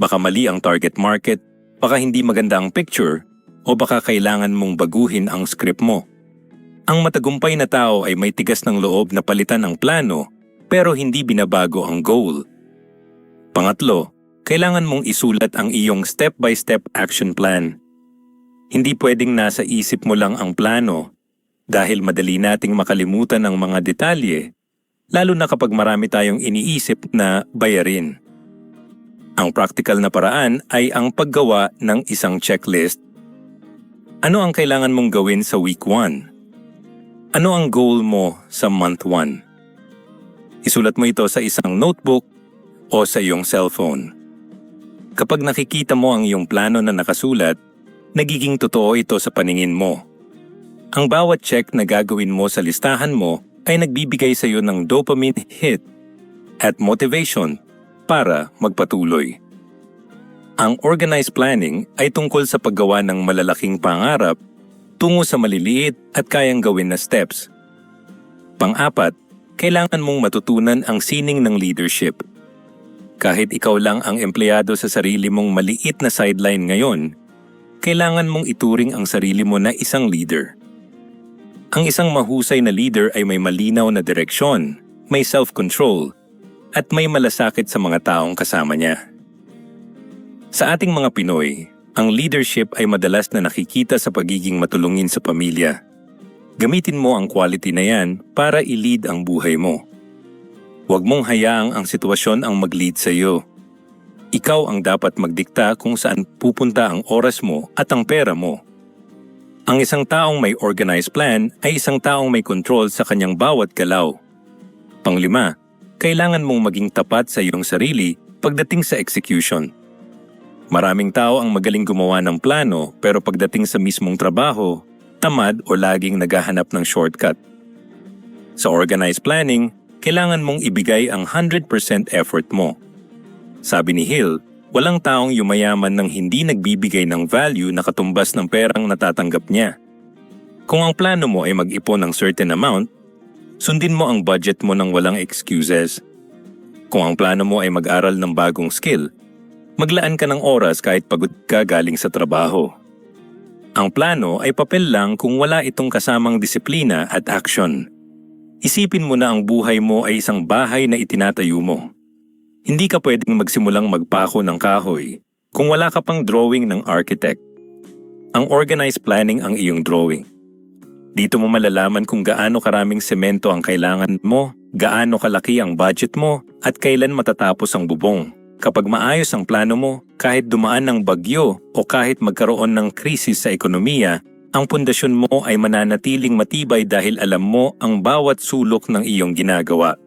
Baka mali ang target market, baka hindi maganda ang picture, o baka kailangan mong baguhin ang script mo. Ang matagumpay na tao ay may tigas ng loob na palitan ang plano pero hindi binabago ang goal. Pangatlo, kailangan mong isulat ang iyong step-by-step action plan. Hindi pwedeng nasa isip mo lang ang plano dahil madali nating makalimutan ang mga detalye, lalo na kapag marami tayong iniisip na bayarin. Ang practical na paraan ay ang paggawa ng isang checklist. Ano ang kailangan mong gawin sa week 1? Ano ang goal mo sa month 1? Isulat mo ito sa isang notebook o sa iyong cellphone. Kapag nakikita mo ang iyong plano na nakasulat, nagiging totoo ito sa paningin mo. Ang bawat check na gagawin mo sa listahan mo ay nagbibigay sa iyo ng dopamine hit at motivation para magpatuloy. Ang organized planning ay tungkol sa paggawa ng malalaking pangarap tungo sa maliliit at kayang gawin na steps. Pang-apat, kailangan mong matutunan ang sining ng leadership. Kahit ikaw lang ang empleyado sa sarili mong maliit na sideline ngayon, kailangan mong ituring ang sarili mo na isang leader. Ang isang mahusay na leader ay may malinaw na direksyon, may self-control, at may malasakit sa mga taong kasama niya. Sa ating mga Pinoy, ang leadership ay madalas na nakikita sa pagiging matulungin sa pamilya. Gamitin mo ang quality na yan para i-lead ang buhay mo. Huwag mong hayaang ang sitwasyon ang mag-lead sa iyo. Ikaw ang dapat magdikta kung saan pupunta ang oras mo at ang pera mo. Ang isang taong may organized plan ay isang taong may control sa kanyang bawat galaw. Panglima, kailangan mong maging tapat sa iyong sarili pagdating sa execution. Maraming tao ang magaling gumawa ng plano pero pagdating sa mismong trabaho, tamad o laging naghahanap ng shortcut. Sa organized planning, kailangan mong ibigay ang 100% effort mo. Sabi ni Hill, walang taong yumayaman ng hindi nagbibigay ng value na katumbas ng perang natatanggap niya. Kung ang plano mo ay mag-ipon ng certain amount, sundin mo ang budget mo ng walang excuses. Kung ang plano mo ay mag-aral ng bagong skill, maglaan ka ng oras kahit pagod ka galing sa trabaho. Ang plano ay papel lang kung wala itong kasamang disiplina at action. Isipin mo na ang buhay mo ay isang bahay na itinatayo mo. Hindi ka pwedeng magsimulang magpako ng kahoy kung wala ka pang drawing ng architect. Ang organized planning ang iyong drawing. Dito mo malalaman kung gaano karaming semento ang kailangan mo, gaano kalaki ang budget mo, at kailan matatapos ang bubong. Kapag maayos ang plano mo, kahit dumaan ng bagyo o kahit magkaroon ng krisis sa ekonomiya, ang pundasyon mo ay mananatiling matibay dahil alam mo ang bawat sulok ng iyong ginagawa.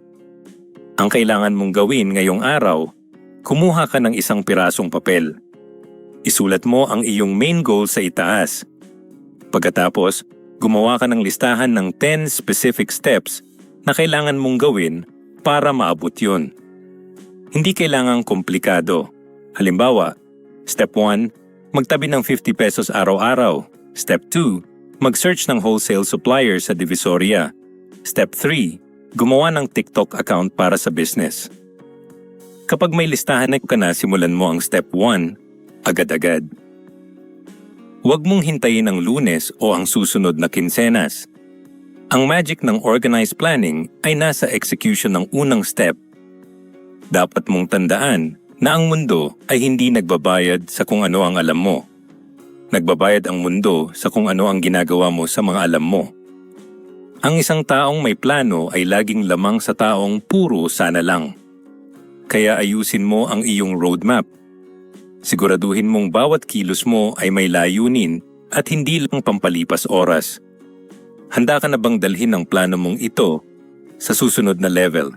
Ang kailangan mong gawin ngayong araw, kumuha ka ng isang pirasong papel. Isulat mo ang iyong main goal sa itaas. Pagkatapos, gumawa ka ng listahan ng 10 specific steps na kailangan mong gawin para maabot yun. Hindi kailangang komplikado. Halimbawa, Step 1, magtabi ng 50 pesos araw-araw. Step 2, mag-search ng wholesale supplier sa Divisoria. Step 3. Gumawa ng TikTok account para sa business. Kapag may listahan na ka na, simulan mo ang Step 1, agad-agad. Huwag mong hintayin ang Lunes o ang susunod na kinsenas. Ang magic ng organized planning ay nasa execution ng unang step. Dapat mong tandaan na ang mundo ay hindi nagbabayad sa kung ano ang alam mo. Nagbabayad ang mundo sa kung ano ang ginagawa mo sa mga alam mo. Ang isang taong may plano ay laging lamang sa taong puro sana lang. Kaya ayusin mo ang iyong roadmap. Siguraduhin mong bawat kilos mo ay may layunin at hindi lang pampalipas oras. Handa ka na bang dalhin ang plano mong ito sa susunod na level?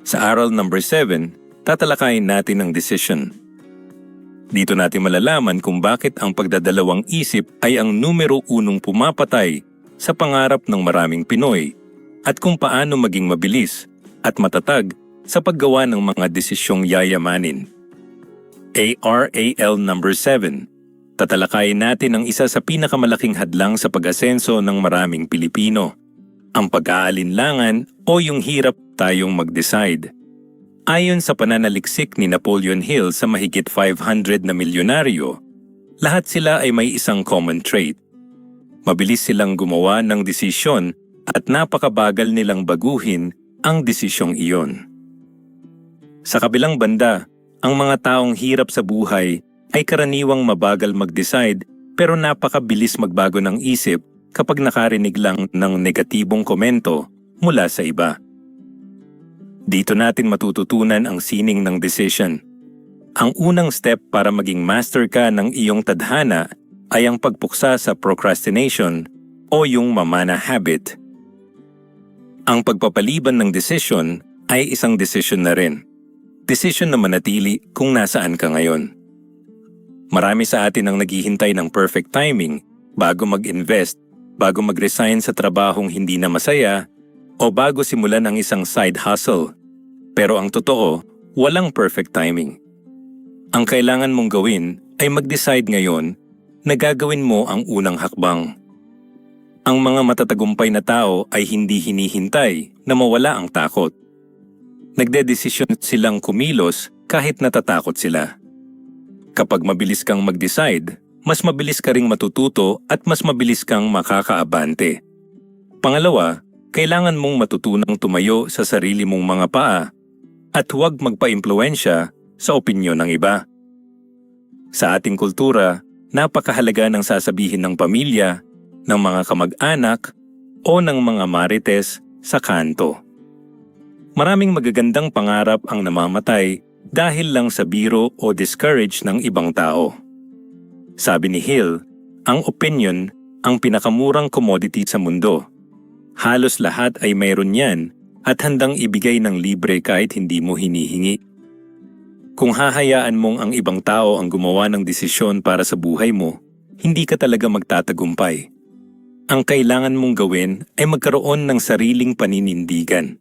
Sa aral number 7, tatalakayin natin ang decision. Dito natin malalaman kung bakit ang pagdadalawang isip ay ang numero 1 pumapatay sa pangarap ng maraming Pinoy at kung paano maging mabilis at matatag sa paggawa ng mga desisyong yayamanin. ARAL number 7. Tatalakayin natin ang isa sa pinakamalaking hadlang sa pag-asenso ng maraming Pilipino, ang pag-aalinlangan o yung hirap tayong mag-decide. Ayon sa pananaliksik ni Napoleon Hill sa mahigit 500 na milyonaryo, lahat sila ay may isang common trait. Mabilis silang gumawa ng desisyon at napakabagal nilang baguhin ang desisyong iyon. Sa kabilang banda, ang mga taong hirap sa buhay ay karaniwang mabagal mag-decide pero napakabilis magbago ng isip kapag nakarinig lang ng negatibong komento mula sa iba. Dito natin matututunan ang sining ng decision. Ang unang step para maging master ka ng iyong tadhana ay ang pagpuksa sa procrastination o yung mamana habit. Ang pagpapaliban ng decision ay isang decision na rin. Decision na manatili kung nasaan ka ngayon. Marami sa atin ang naghihintay ng perfect timing bago mag-invest, bago mag-resign sa trabahong hindi na masaya, o bago simulan ang isang side hustle. Pero ang totoo, walang perfect timing. Ang kailangan mong gawin ay mag-decide ngayon na gagawin mo ang unang hakbang. Ang mga matatagumpay na tao ay hindi hinihintay na mawala ang takot. Nagdedesisyon silang kumilos kahit natatakot sila. Kapag mabilis kang mag-decide, mas mabilis ka ring matututo at mas mabilis kang makakaabante. Pangalawa, kailangan mong matutunang tumayo sa sarili mong mga paa at huwag magpa-impluwensya sa opinyon ng iba. Sa ating kultura, napakahalaga ng sasabihin ng pamilya, ng mga kamag-anak o ng mga marites sa kanto. Maraming magagandang pangarap ang namamatay dahil lang sa biro o discourage ng ibang tao. Sabi ni Hill, ang opinion ang pinakamurang commodity sa mundo. Halos lahat ay mayroon yan at handang ibigay ng libre kahit hindi mo hinihingi. Kung hahayaan mong ang ibang tao ang gumawa ng desisyon para sa buhay mo, hindi ka talaga magtatagumpay. Ang kailangan mong gawin ay magkaroon ng sariling paninindigan.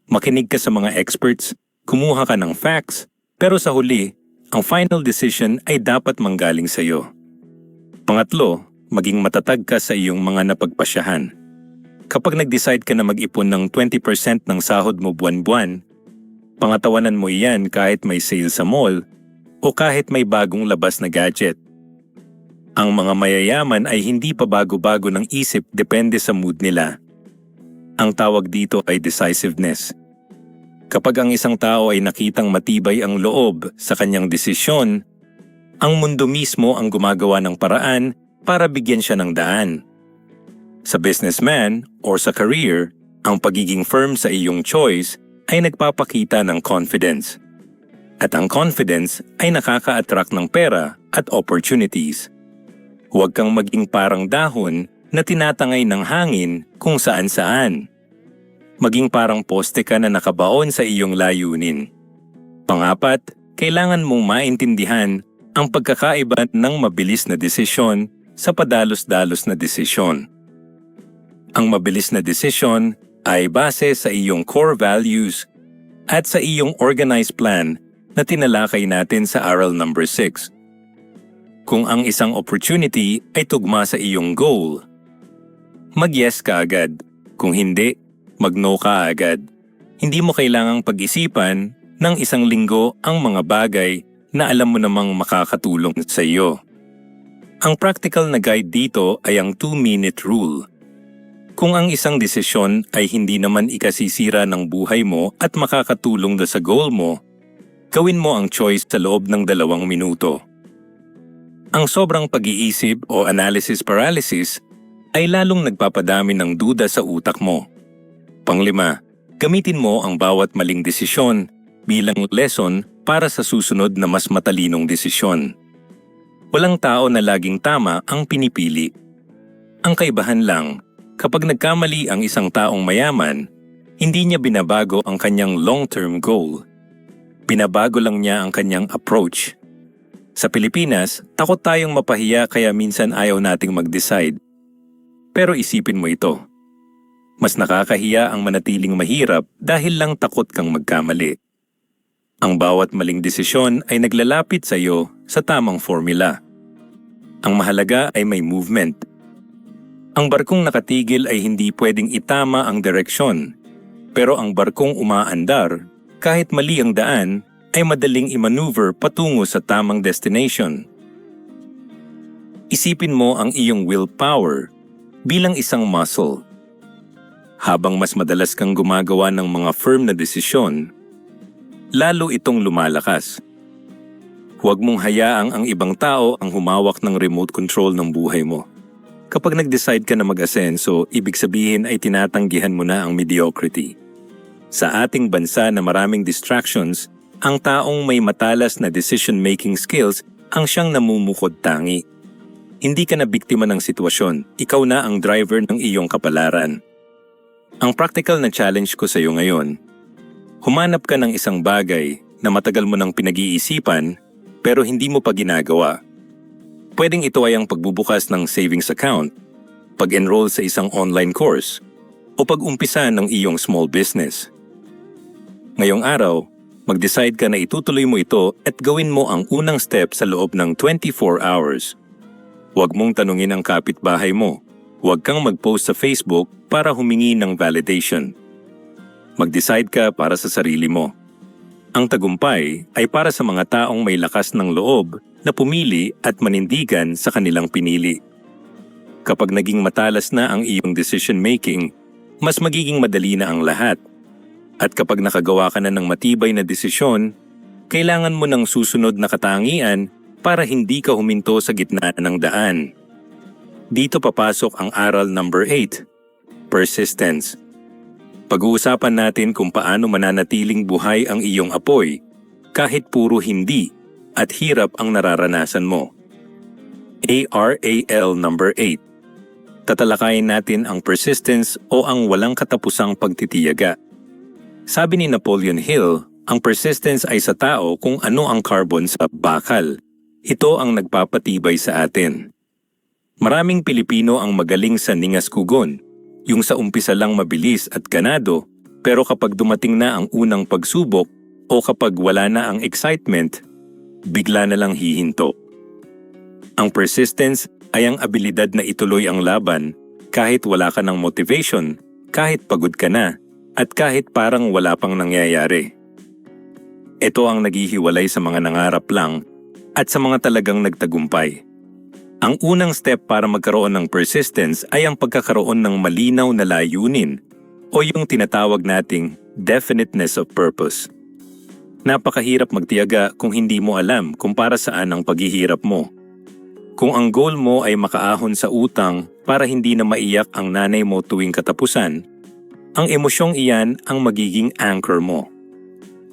Makinig ka sa mga experts, kumuha ka ng facts, pero sa huli, ang final decision ay dapat manggaling sa iyo. Pangatlo, maging matatag ka sa iyong mga napagpasyahan. Kapag nag-decide ka na mag-ipon ng 20% ng sahod mo buwan-buwan, pangatawanan mo iyan kahit may sale sa mall o kahit may bagong labas na gadget. Ang mga mayayaman ay hindi pa bago-bago ng isip depende sa mood nila. Ang tawag dito ay decisiveness. Kapag ang isang tao ay nakitang matibay ang loob sa kanyang desisyon, ang mundo mismo ang gumagawa ng paraan para bigyan siya ng daan. Sa businessman or sa career, ang pagiging firm sa iyong choice ay nagpapakita ng confidence. At ang confidence ay nakaka-attract ng pera at opportunities. Huwag kang maging parang dahon na tinatangay ng hangin kung saan-saan. Maging parang poste ka na nakabaon sa iyong layunin. Pangapat, kailangan mong maintindihan ang pagkakaiba ng mabilis na desisyon sa padalos-dalos na desisyon. Ang mabilis na desisyon ay base sa iyong core values at sa iyong organized plan na tinalakay natin sa aral number 6. Kung ang isang opportunity ay tugma sa iyong goal, mag-yes ka agad. Kung hindi, mag-no ka agad. Hindi mo kailangang pag-isipan ng 1 linggo ang mga bagay na alam mo namang makakatulong sa iyo. Ang practical na guide dito ay ang 2-minute rule. Kung ang isang desisyon ay hindi naman ikasisira ng buhay mo at makakatulong sa goal mo, gawin mo ang choice sa loob ng 2 minuto. Ang sobrang pag-iisip o analysis paralysis ay lalong nagpapadami ng duda sa utak mo. Panglima, gamitin mo ang bawat maling desisyon bilang lesson para sa susunod na mas matalinong desisyon. Walang tao na laging tama ang pinipili. Ang kaibahan lang, kapag nagkamali ang isang taong mayaman, hindi niya binabago ang kanyang long-term goal. Binabago lang niya ang kanyang approach. Sa Pilipinas, takot tayong mapahiya kaya minsan ayaw nating mag-decide. Pero isipin mo ito. Mas nakakahiya ang manatiling mahirap dahil lang takot kang magkamali. Ang bawat maling desisyon ay naglalapit sa iyo sa tamang formula. Ang mahalaga ay may movement. Ang barkong nakatigil ay hindi pwedeng itama ang direksyon, pero ang barkong umaandar, kahit mali ang daan, ay madaling i-maneuver patungo sa tamang destination. Isipin mo ang iyong willpower bilang isang muscle. Habang mas madalas kang gumagawa ng mga firm na desisyon, lalo itong lumalakas. Huwag mong hayaang ang ibang tao ang humawak ng remote control ng buhay mo. Kapag nag-decide ka na mag-asenso, ibig sabihin ay tinatanggihan mo na ang mediocrity. Sa ating bansa na maraming distractions, ang taong may matalas na decision-making skills ang siyang namumukod tangi. Hindi ka na biktima ng sitwasyon, ikaw na ang driver ng iyong kapalaran. Ang practical na challenge ko sa iyo ngayon, humanap ka ng isang bagay na matagal mo nang pinag-iisipan pero hindi mo pa ginagawa. Pwedeng ito ay ang pagbubukas ng savings account, pag-enroll sa isang online course, o pag-umpisa ng iyong small business. Ngayong araw, mag-decide ka na itutuloy mo ito at gawin mo ang unang step sa loob ng 24 hours. Huwag mong tanungin ang kapitbahay mo. Huwag kang mag-post sa Facebook para humingi ng validation. Mag-decide ka para sa sarili mo. Ang tagumpay ay para sa mga taong may lakas ng loob na pumili at manindigan sa kanilang pinili. Kapag naging matalas na ang iyong decision-making, mas magiging madali na ang lahat. At kapag nakagawa ka na ng matibay na desisyon, kailangan mo ng susunod na katangian para hindi ka huminto sa gitna ng daan. Dito papasok ang aral number 8, persistence. Pag-uusapan natin kung paano mananatiling buhay ang iyong apoy kahit puro hindi at hirap ang nararanasan mo. ARAL number 8. Tatalakayin natin ang persistence o ang walang katapusang pagtitiyaga. Sabi ni Napoleon Hill, ang persistence ay sa tao kung ano ang carbon sa bakal. Ito ang nagpapatibay sa atin. Maraming Pilipino ang magaling sa ningas-kugon, yung sa umpisa lang mabilis at ganado, pero kapag dumating na ang unang pagsubok o kapag wala na ang excitement, bigla na lang hihinto. Ang persistence ay ang abilidad na ituloy ang laban kahit wala ka ng motivation, kahit pagod ka na, at kahit parang wala pang nangyayari. Ito ang naghihiwalay sa mga nangarap lang at sa mga talagang nagtagumpay. Ang unang step para magkaroon ng persistence ay ang pagkakaroon ng malinaw na layunin o yung tinatawag nating definiteness of purpose. Napakahirap magtiyaga kung hindi mo alam kung para saan ang paghihirap mo. Kung ang goal mo ay makaahon sa utang para hindi na maiyak ang nanay mo tuwing katapusan, ang emosyong iyan ang magiging anchor mo.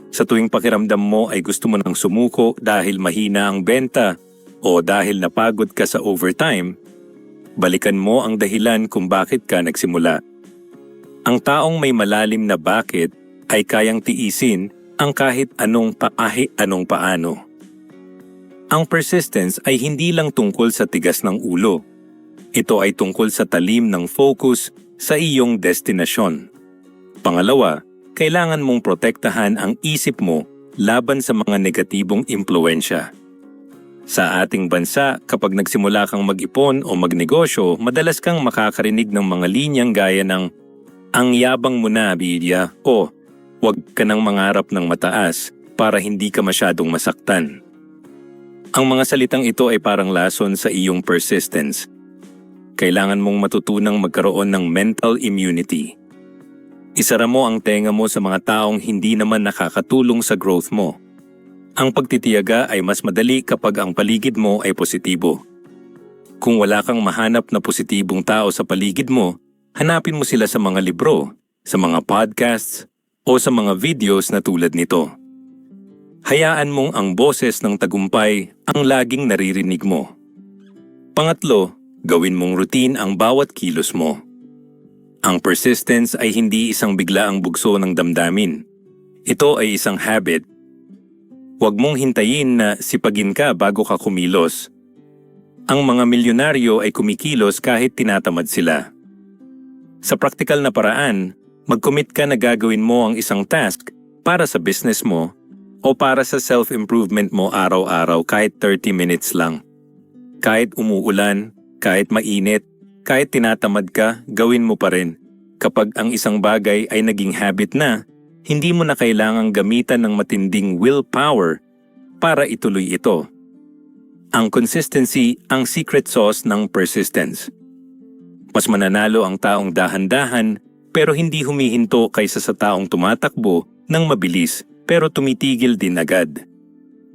Sa tuwing pakiramdam mo ay gusto mo nang sumuko dahil mahina ang benta o dahil napagod ka sa overtime, balikan mo ang dahilan kung bakit ka nagsimula. Ang taong may malalim na bakit ay kayang tiisin ang kahit anong paano. Ang persistence ay hindi lang tungkol sa tigas ng ulo. Ito ay tungkol sa talim ng focus sa iyong destinasyon. Pangalawa, kailangan mong protektahan ang isip mo laban sa mga negatibong impluensya. Sa ating bansa, kapag nagsimula kang mag-ipon o magnegosyo, madalas kang makakarinig ng mga linyang gaya ng Ang yabang mo na, Bidya. O, huwag ka nang mangarap ng mataas para hindi ka masyadong masaktan. Ang mga salitang ito ay parang lason sa iyong persistence. Kailangan mong matutunang magkaroon ng mental immunity. Isara mo ang tenga mo sa mga taong hindi naman nakakatulong sa growth mo. Ang pagtitiyaga ay mas madali kapag ang paligid mo ay positibo. Kung wala kang mahanap na positibong tao sa paligid mo, hanapin mo sila sa mga libro, sa mga podcasts, o sa mga videos na tulad nito. Hayaan mong ang boses ng tagumpay ang laging naririnig mo. Pangatlo, gawin mong routine ang bawat kilos mo. Ang persistence ay hindi isang biglaang bugso ng damdamin. Ito ay isang habit. Huwag mong hintayin na sipagin ka bago ka kumilos. Ang mga milyonaryo ay kumikilos kahit tinatamad sila. Sa praktikal na paraan, mag-commit ka na gagawin mo ang isang task para sa business mo o para sa self-improvement mo araw-araw kahit 30 minutes lang. Kahit umuulan, kahit mainit, kahit tinatamad ka, gawin mo pa rin. Kapag ang isang bagay ay naging habit na, hindi mo na kailangang gamitan ng matinding willpower para ituloy ito. Ang consistency ang secret sauce ng persistence. Mas mananalo ang taong dahan-dahan pero hindi humihinto kaysa sa taong tumatakbo ng mabilis pero tumitigil din agad.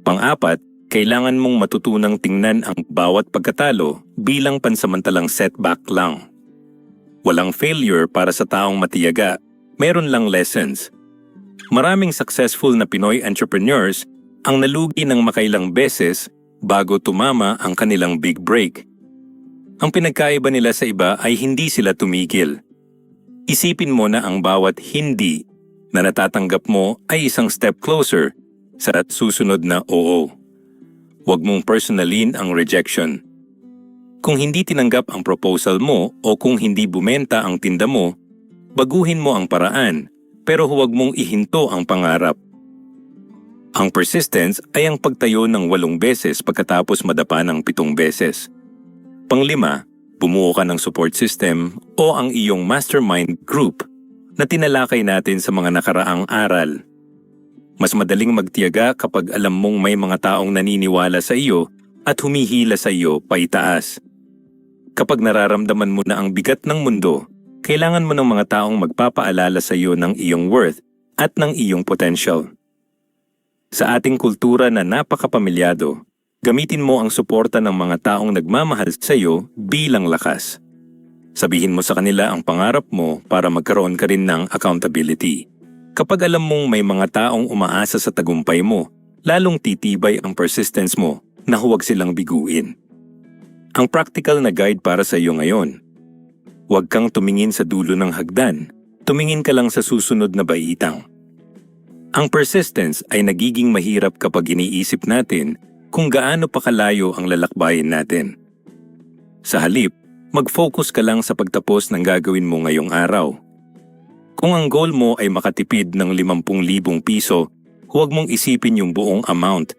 Pang-apat, kailangan mong matutunang tingnan ang bawat pagkatalo bilang pansamantalang setback lang. Walang failure para sa taong matiyaga, meron lang lessons. Maraming successful na Pinoy entrepreneurs ang nalugi ng makailang beses bago tumama ang kanilang big break. Ang pinagkaiba nila sa iba ay hindi sila tumigil. Isipin mo na ang bawat hindi na natatanggap mo ay isang step closer sa susunod na oo. Huwag mong personalin ang rejection. Kung hindi tinanggap ang proposal mo o kung hindi bumenta ang tinda mo, baguhin mo ang paraan pero huwag mong ihinto ang pangarap. Ang persistence ay ang pagtayo ng 8 beses pagkatapos madapa ng 7 beses. Panglima, bumuo ka ng support system o ang iyong mastermind group na tinalakay natin sa mga nakaraang aral. Mas madaling magtiyaga kapag alam mong may mga taong naniniwala sa iyo at humihila sa iyo paitaas. Kapag nararamdaman mo na ang bigat ng mundo, kailangan mo ng mga taong magpapaalala sa iyo ng iyong worth at ng iyong potential. Sa ating kultura na napakapamilyado, gamitin mo ang suporta ng mga taong nagmamahal sa iyo bilang lakas. Sabihin mo sa kanila ang pangarap mo para magkaroon ka rin ng accountability. Kapag alam mong may mga taong umaasa sa tagumpay mo, lalong titibay ang persistence mo na huwag silang biguin. Ang practical na guide para sa iyo ngayon. Huwag kang tumingin sa dulo ng hagdan, tumingin ka lang sa susunod na baitang. Ang persistence ay nagiging mahirap kapag iniisip natin kung gaano pa kalayo ang lalakbayin natin. Sa halip, mag-focus ka lang sa pagtapos ng gagawin mo ngayong araw. Kung ang goal mo ay makatipid ng 50,000 piso, huwag mong isipin yung buong amount.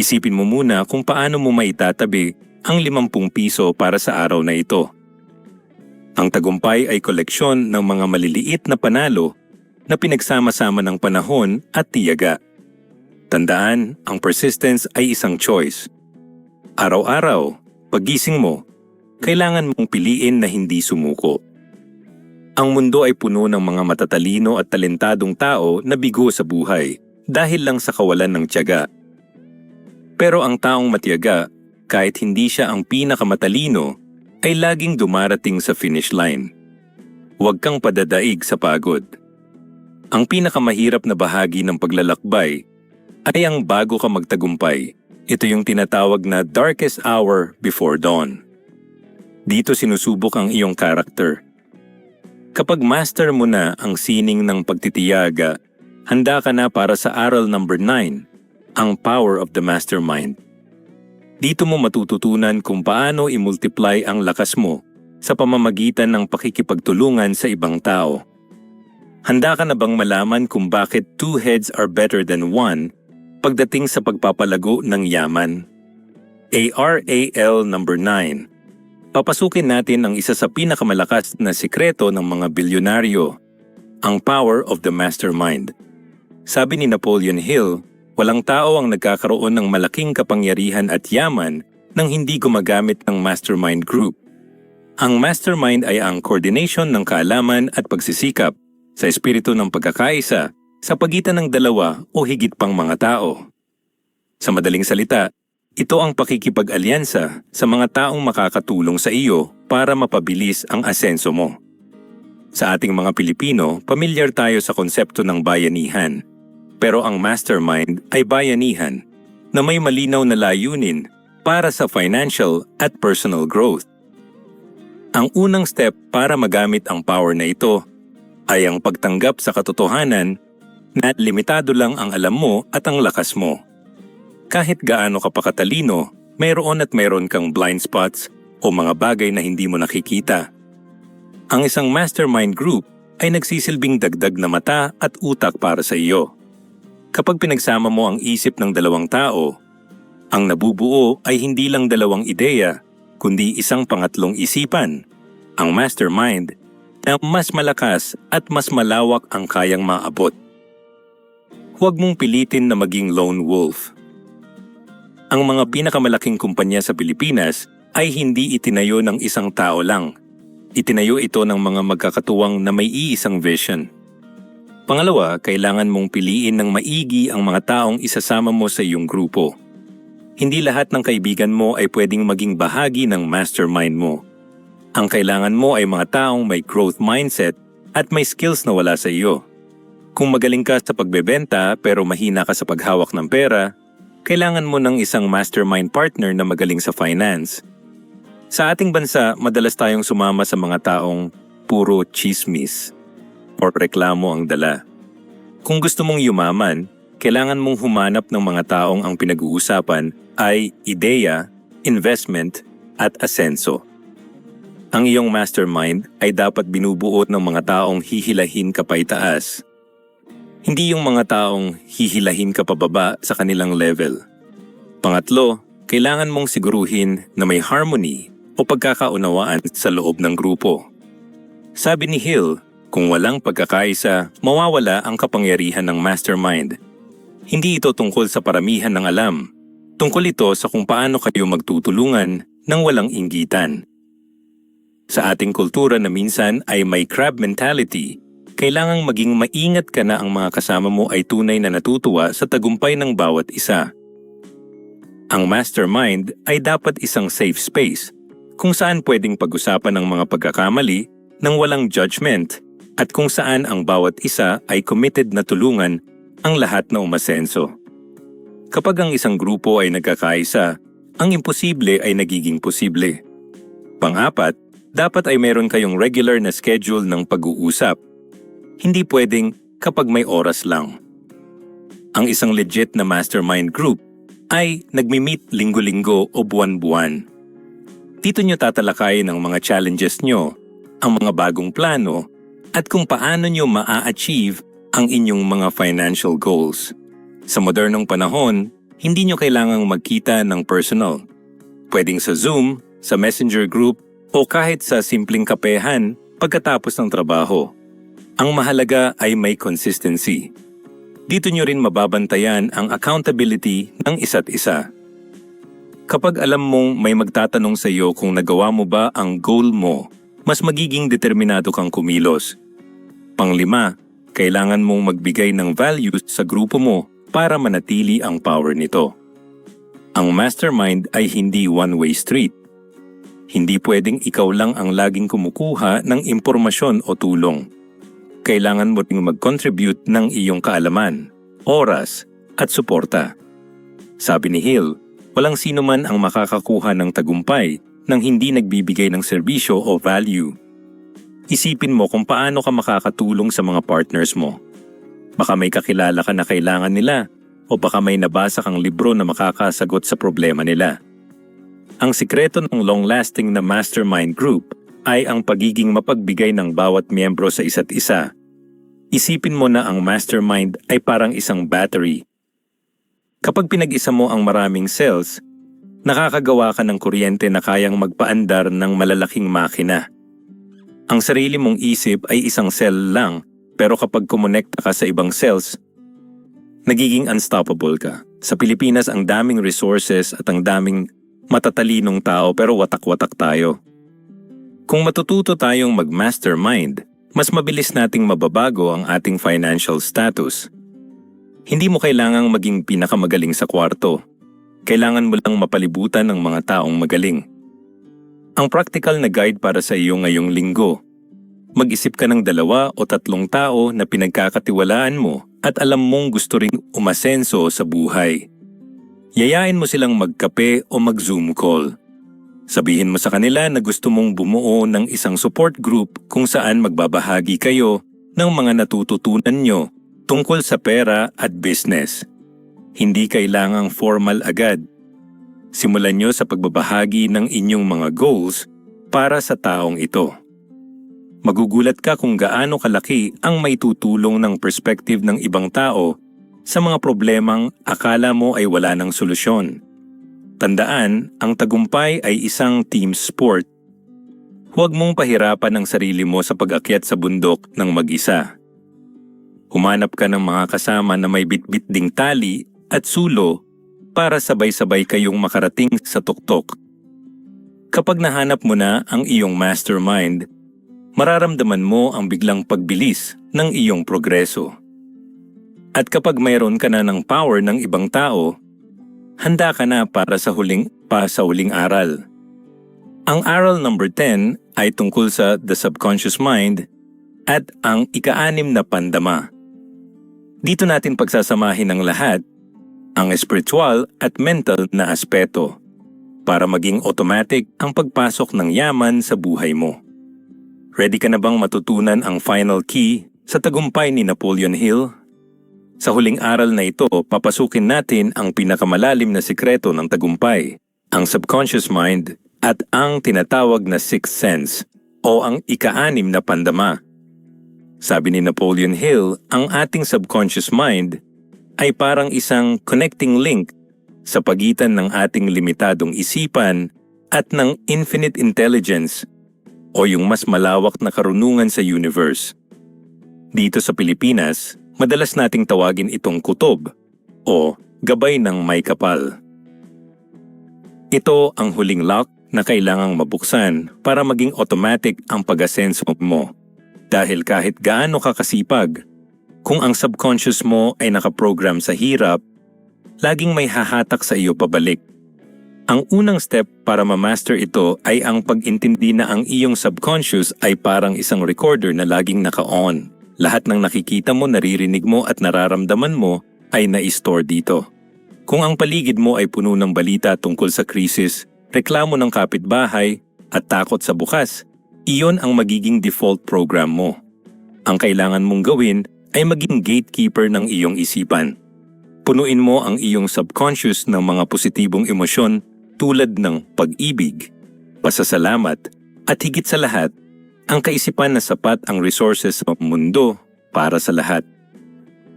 Isipin mo muna kung paano mo maitatabi ang 50 piso para sa araw na ito. Ang tagumpay ay koleksyon ng mga maliliit na panalo na pinagsama-sama ng panahon at tiyaga. Tandaan, ang persistence ay isang choice. Araw-araw, paggising mo, kailangan mong piliin na hindi sumuko. Ang mundo ay puno ng mga matatalino at talentadong tao na bigo sa buhay dahil lang sa kawalan ng tiyaga. Pero ang taong matiyaga, kahit hindi siya ang pinakamatalino, ay laging dumarating sa finish line. Huwag kang padadaig sa pagod. Ang pinakamahirap na bahagi ng paglalakbay ay ang bago ka magtagumpay. Ito yung tinatawag na darkest hour before dawn. Dito sinusubok ang iyong karakter. Kapag master mo na ang sining ng pagtitiyaga, handa ka na para sa aral number 9, ang power of the mastermind. Dito mo matututunan kung paano i-multiply ang lakas mo sa pamamagitan ng pakikipagtulungan sa ibang tao. Handa ka na bang malaman kung bakit 2 heads are better than 1 pagdating sa pagpapalago ng yaman? ARAL number 9. Papasukin natin ang isa sa pinakamalakas na sikreto ng mga bilyonaryo, ang power of the mastermind. Sabi ni Napoleon Hill, walang tao ang nagkakaroon ng malaking kapangyarihan at yaman nang hindi gumagamit ng mastermind group. Ang mastermind ay ang coordination ng kaalaman at pagsisikap sa espiritu ng pagkakaisa sa pagitan ng dalawa o higit pang mga tao. Sa madaling salita, ito ang pakikipag-alyansa sa mga taong makakatulong sa iyo para mapabilis ang asenso mo. Sa ating mga Pilipino, pamilyar tayo sa konsepto ng bayanihan. Pero ang mastermind ay bayanihan na may malinaw na layunin para sa financial at personal growth. Ang unang step para magamit ang power na ito ay ang pagtanggap sa katotohanan na limitado lang ang alam mo at ang lakas mo. Kahit gaano ka pa katalino, mayroon kang blind spots o mga bagay na hindi mo nakikita. Ang isang mastermind group ay nagsisilbing dagdag na mata at utak para sa iyo. Kapag pinagsama mo ang isip ng dalawang tao, ang nabubuo ay hindi lang dalawang ideya, kundi isang pangatlong isipan, ang mastermind, na mas malakas at mas malawak ang kayang maabot. Huwag mong pilitin na maging lone wolf. Ang mga pinakamalaking kumpanya sa Pilipinas ay hindi itinayo ng isang tao lang. Itinayo ito ng mga magkakatuwang na may iisang vision. Pangalawa, kailangan mong piliin ng maigi ang mga taong isasama mo sa iyong grupo. Hindi lahat ng kaibigan mo ay pwedeng maging bahagi ng mastermind mo. Ang kailangan mo ay mga taong may growth mindset at may skills na wala sa iyo. Kung magaling ka sa pagbebenta pero mahina ka sa paghawak ng pera, kailangan mo ng isang mastermind partner na magaling sa finance. Sa ating bansa, madalas tayong sumama sa mga taong puro chismis o reklamo ang dala. Kung gusto mong yumaman, kailangan mong humanap ng mga taong ang pinag-uusapan ay ideya, investment, at asenso. Ang iyong mastermind ay dapat binubuo ng mga taong hihilahin ka pa itaas. Hindi yung mga taong hihilahin ka pababa sa kanilang level. Pangatlo, kailangan mong siguruhin na may harmony o pagkakaunawaan sa loob ng grupo. Sabi ni Hill, kung walang pagkakaisa, mawawala ang kapangyarihan ng mastermind. Hindi ito tungkol sa paramihan ng alam. Tungkol ito sa kung paano kayo magtutulungan nang walang inggitan. Sa ating kultura na minsan ay may crab mentality, kailangang maging maingat ka na ang mga kasama mo ay tunay na natutuwa sa tagumpay ng bawat isa. Ang mastermind ay dapat isang safe space kung saan pwedeng pag-usapan ang mga pagkakamali nang walang judgment at kung saan ang bawat isa ay committed na tulungan ang lahat na umasenso. Kapag ang isang grupo ay nagkakaisa, ang imposible ay nagiging posible. Pang-apat, dapat ay meron kayong regular na schedule ng pag-uusap. Hindi pwedeng kapag may oras lang. Ang isang legit na mastermind group ay nagmi-meet linggo-linggo o buwan-buwan. Dito nyo tatalakayin ang mga challenges nyo, ang mga bagong plano, at kung paano nyo maa-achieve ang inyong mga financial goals. Sa modernong panahon, hindi nyo kailangang magkita ng personal. Pwedeng sa Zoom, sa Messenger group, o kahit sa simpleng kapehan pagkatapos ng trabaho. Ang mahalaga ay may consistency. Dito nyo rin mababantayan ang accountability ng isa't isa. Kapag alam mong may magtatanong sa iyo kung nagawa mo ba ang goal mo, mas magiging determinado kang kumilos. Panglima, kailangan mong magbigay ng values sa grupo mo para manatili ang power nito. Ang mastermind ay hindi one-way street. Hindi pwedeng ikaw lang ang laging kumukuha ng impormasyon o tulong. Kailangan mo ring mag-contribute ng iyong kaalaman, oras, at suporta. Sabi ni Hill, walang sino man ang makakakuha ng tagumpay nang hindi nagbibigay ng serbisyo o value. Isipin mo kung paano ka makakatulong sa mga partners mo. Baka may kakilala ka na kailangan nila o baka may nabasa kang libro na makakasagot sa problema nila. Ang sikreto ng long-lasting na mastermind group ay ang pagiging mapagbigay ng bawat miyembro sa isa't isa. Isipin mo na ang mastermind ay parang isang battery. Kapag pinag-isa mo ang maraming cells, Nakakagawa ka ng kuryente na kayang magpaandar ng malalaking makina. Ang sarili mong isip ay isang cell lang, pero kapag kumonekta ka sa ibang cells, nagiging unstoppable ka. Sa Pilipinas, ang daming resources at ang daming matatalinong tao pero watak-watak tayo. Kung matututo tayong mag-mastermind, mas mabilis nating mababago ang ating financial status. Hindi mo kailangang maging pinakamagaling sa kwarto. Kailangan mo lang mapalibutan ng mga taong magaling. Ang practical na guide para sa iyo ngayong linggo. Mag-isip ka ng 2 o 3 tao na pinagkakatiwalaan mo at alam mong gusto ring umasenso sa buhay. Yayain mo silang magkape o mag-Zoom call. Sabihin mo sa kanila na gusto mong bumuo ng isang support group kung saan magbabahagi kayo ng mga natututunan nyo tungkol sa pera at business. Hindi kailangang formal agad. Simulan nyo sa pagbabahagi ng inyong mga goals para sa taong ito. Magugulat ka kung gaano kalaki ang maitutulong ng perspective ng ibang tao sa mga problemang akala mo ay wala ng solusyon. Tandaan, ang tagumpay ay isang team sport. Huwag mong pahirapan ang sarili mo sa pag-akyat sa bundok ng mag-isa. Humanap ka ng mga kasama na may bitbit ding tali at sulo para sabay-sabay kayong makarating sa tuktok. Kapag nahanap mo na ang iyong mastermind, mararamdaman mo ang biglang pagbilis ng iyong progreso. At kapag mayroon ka na ng power ng ibang tao, handa ka na para sa huling aral. Ang aral number 10 ay tungkol sa the subconscious mind at ang ika-6 na pandama. Dito natin pagsasamahin ang lahat, ang spiritual at mental na aspeto, para maging automatic ang pagpasok ng yaman sa buhay mo. Ready ka na bang matutunan ang final key sa tagumpay ni Napoleon Hill? Sa huling aral na ito, papasukin natin ang pinakamalalim na sikreto ng tagumpay, ang subconscious mind at ang tinatawag na sixth sense o ang ika-6 na pandama. Sabi ni Napoleon Hill, ang ating subconscious mind ay parang isang connecting link sa pagitan ng ating limitadong isipan at ng infinite intelligence o yung mas malawak na karunungan sa universe. Dito sa Pilipinas, madalas nating tawagin itong kutob o gabay ng may kapal. Ito ang huling lock na kailangang mabuksan para maging automatic ang pag-asenso mo. Dahil kahit gaano ka kasipag, kung ang subconscious mo ay nakaprogram sa hirap, laging may hahatak sa iyo pabalik. Ang unang step para ma-master ito ay ang pag-intindi na ang iyong subconscious ay parang isang recorder na laging naka-on. Lahat ng nakikita mo, naririnig mo at nararamdaman mo ay na-store dito. Kung ang paligid mo ay puno ng balita tungkol sa krisis, reklamo ng kapitbahay at takot sa bukas, iyon ang magiging default program mo. Ang kailangan mong gawin ay maging gatekeeper ng iyong isipan. Punuin mo ang iyong subconscious ng mga positibong emosyon tulad ng pag-ibig, pasasalamat, at higit sa lahat, ang kaisipan na sapat ang resources sa mundo para sa lahat.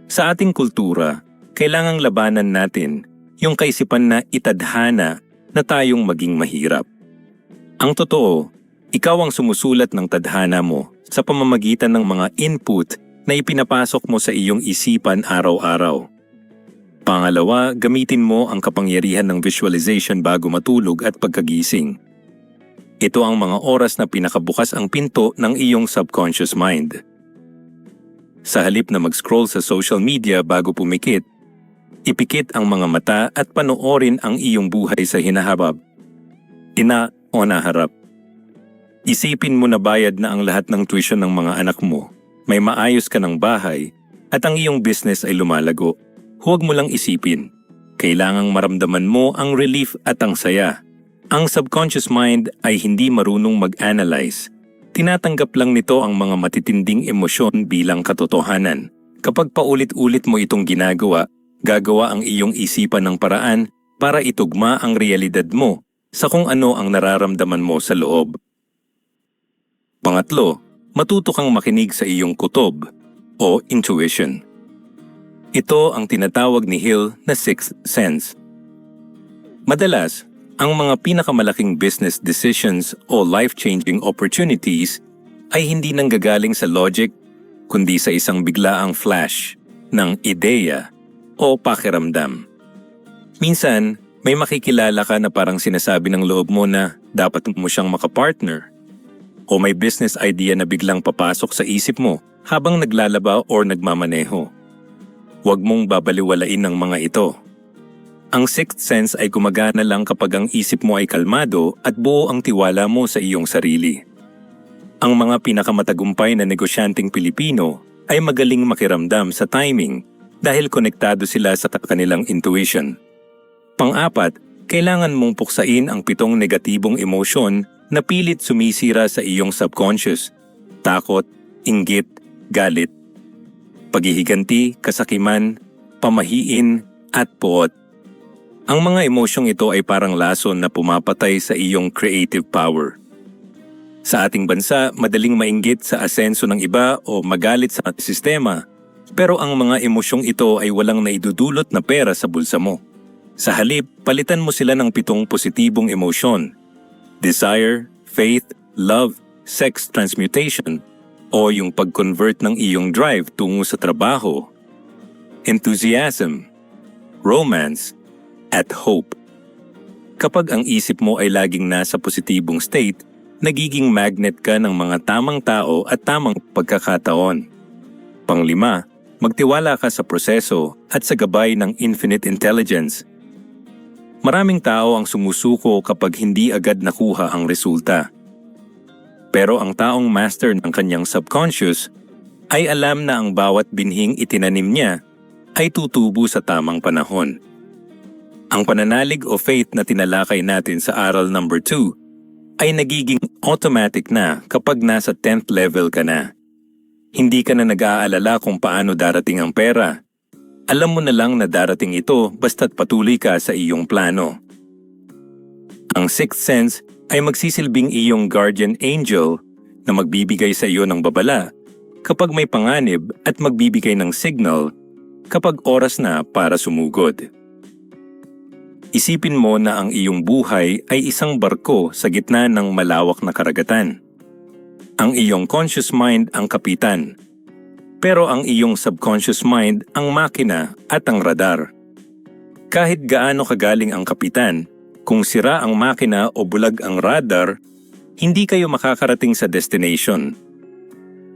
Sa ating kultura, kailangang labanan natin yung kaisipan na itadhana na tayong maging mahirap. Ang totoo, ikaw ang sumusulat ng tadhana mo sa pamamagitan ng mga input na ipinapasok mo sa iyong isipan araw-araw. Pangalawa, gamitin mo ang kapangyarihan ng visualization bago matulog at pagkagising. Ito ang mga oras na pinakabukas ang pinto ng iyong subconscious mind. Sa halip na mag-scroll sa social media bago pumikit, ipikit ang mga mata at panoorin ang iyong buhay sa hinaharap. Ina o naharap. Isipin mo na bayad na ang lahat ng tuition ng mga anak mo, may maayos ka ng bahay, at ang iyong business ay lumalago. Huwag mo lang isipin. Kailangang maramdaman mo ang relief at ang saya. Ang subconscious mind ay hindi marunong mag-analyze. Tinatanggap lang nito ang mga matitinding emosyon bilang katotohanan. Kapag paulit-ulit mo itong ginagawa, gagawa ang iyong isipan ng paraan para itugma ang realidad mo sa kung ano ang nararamdaman mo sa loob. Pangatlo, matuto kang makinig sa iyong kutob o intuition. Ito ang tinatawag ni Hill na sixth sense. Madalas, Ang mga pinakamalaking business decisions o life-changing opportunities ay hindi nanggagaling sa logic, kundi sa isang biglaang flash ng ideya o pakiramdam. Minsan, may makikilala ka na parang sinasabi ng loob mo na dapat mo siyang makapartner. O may business idea na biglang papasok sa isip mo habang naglalaba o nagmamaneho. Huwag mong babaliwalain ng mga ito. Ang sixth sense ay gumagana lang kapag ang isip mo ay kalmado at buo ang tiwala mo sa iyong sarili. Ang mga pinakamatagumpay na negosyanteng Pilipino ay magaling makiramdam sa timing dahil konektado sila sa kanilang intuition. Pang-apat, kailangan mong puksain ang 7 negatibong emosyon na pilit sumisira sa iyong subconscious: takot, inggit, galit, paghihiganti, kasakiman, pamahiin, at poot. Ang mga emosyong ito ay parang lason na pumapatay sa iyong creative power. Sa ating bansa, madaling mainggit sa asenso ng iba o magalit sa sistema, pero ang mga emosyong ito ay walang naidudulot na pera sa bulsa mo. Sa halip, palitan mo sila ng 7 positibong emosyon: desire, faith, love, sex transmutation, o yung pag-convert ng iyong drive tungo sa trabaho, enthusiasm, romance, at hope. Kapag ang isip mo ay laging nasa positibong state, nagiging magnet ka ng mga tamang tao at tamang pagkakataon. Pang-5, magtiwala ka sa proseso at sa gabay ng infinite intelligence. Maraming tao ang sumusuko kapag hindi agad nakuha ang resulta. Pero ang taong master ng kanyang subconscious ay alam na ang bawat binhing itinanim niya ay tutubo sa tamang panahon. Ang pananalig o faith na tinalakay natin sa aral number 2 ay nagiging automatic na kapag nasa 10th level ka na. Hindi ka na nag-aalala kung paano darating ang pera. Alam mo na lang na darating ito basta't patuloy ka sa iyong plano. Ang sixth sense ay magsisilbing iyong guardian angel na magbibigay sa iyo ng babala kapag may panganib at magbibigay ng signal kapag oras na para sumugod. Isipin mo na ang iyong buhay ay isang barko sa gitna ng malawak na karagatan. Ang iyong conscious mind ang kapitan, pero ang iyong subconscious mind ang makina at ang radar. Kahit gaano kagaling ang kapitan, kung sira ang makina o bulag ang radar, hindi kayo makakarating sa destination.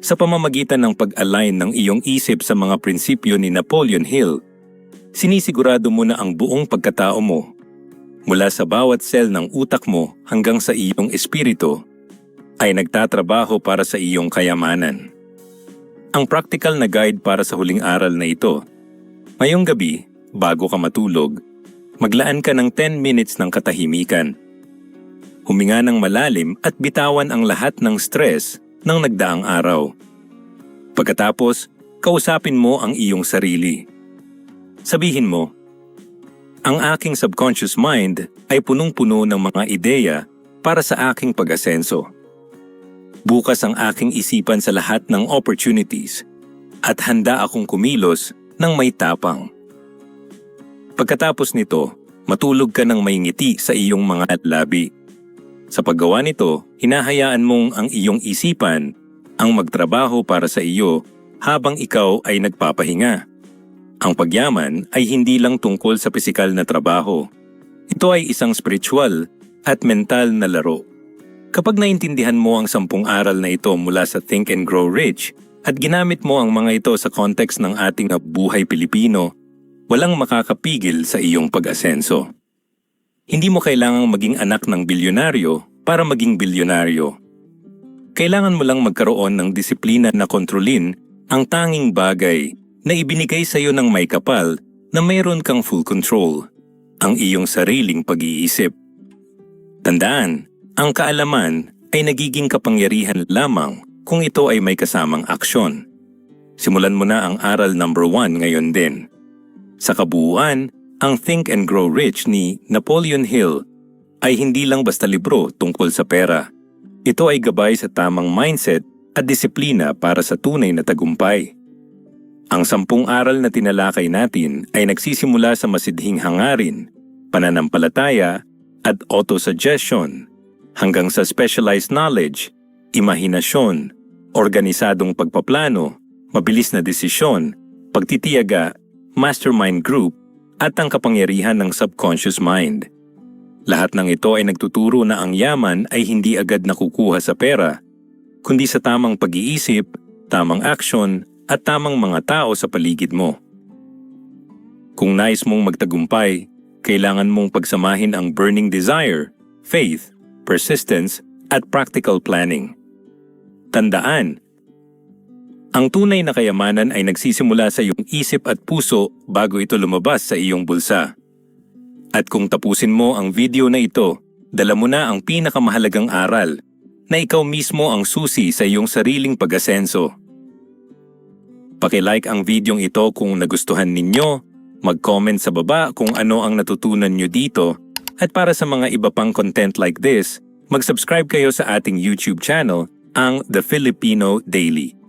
Sa pamamagitan ng pag-align ng iyong isip sa mga prinsipyo ni Napoleon Hill, sinisigurado mo na ang buong pagkatao mo, mula sa bawat cell ng utak mo hanggang sa iyong espiritu, ay nagtatrabaho para sa iyong kayamanan. Ang practical na guide para sa huling aral na ito: ngayong gabi, bago ka matulog, maglaan ka ng 10 minutes ng katahimikan. Huminga ng malalim at bitawan ang lahat ng stress ng nagdaang araw. Pagkatapos, kausapin mo ang iyong sarili. Sabihin mo, ang aking subconscious mind ay punong-puno ng mga ideya para sa aking pag-asenso. Bukas ang aking isipan sa lahat ng opportunities at handa akong kumilos ng may tapang. Pagkatapos nito, matulog ka ng may ngiti sa iyong mga labi. Sa paggawa nito, hinahayaan mong ang iyong isipan ang magtrabaho para sa iyo habang ikaw ay nagpapahinga. Ang pagyaman ay hindi lang tungkol sa pisikal na trabaho. Ito ay isang spiritual at mental na laro. Kapag naintindihan mo ang 10 aral na ito mula sa Think and Grow Rich at ginamit mo ang mga ito sa context ng ating buhay Pilipino, walang makakapigil sa iyong pag-asenso. Hindi mo kailangang maging anak ng bilyonaryo para maging bilyonaryo. Kailangan mo lang magkaroon ng disiplina na kontrolin ang tanging bagay na ibinigay sa iyo ng may kapal na mayroon kang full control, ang iyong sariling pag-iisip. Tandaan, ang kaalaman ay nagiging kapangyarihan lamang kung ito ay may kasamang aksyon. Simulan mo na ang aral number 1 ngayon din. Sa kabuuan, ang Think and Grow Rich ni Napoleon Hill ay hindi lang basta libro tungkol sa pera. Ito ay gabay sa tamang mindset at disiplina para sa tunay na tagumpay. Ang 10 aral na tinalakay natin ay nagsisimula sa masidhing hangarin, pananampalataya, at auto-suggestion, hanggang sa specialized knowledge, imahinasyon, organisadong pagpaplano, mabilis na desisyon, pagtitiyaga, mastermind group, at ang kapangyarihan ng subconscious mind. Lahat ng ito ay nagtuturo na ang yaman ay hindi agad nakukuha sa pera, kundi sa tamang pag-iisip, tamang aksyon, at tamang mga tao sa paligid mo. Kung nais mong magtagumpay, kailangan mong pagsamahin ang burning desire, faith, persistence, at practical planning. Tandaan, ang tunay na kayamanan ay nagsisimula sa iyong isip at puso bago ito lumabas sa iyong bulsa. At kung tapusin mo ang video na ito, dala mo na ang pinakamahalagang aral, na ikaw mismo ang susi sa iyong sariling pag-asenso. Paki-like ang videong ito kung nagustuhan ninyo, mag-comment sa baba kung ano ang natutunan nyo dito, at para sa mga iba pang content like this, mag-subscribe kayo sa ating YouTube channel, ang The Filipino Daily.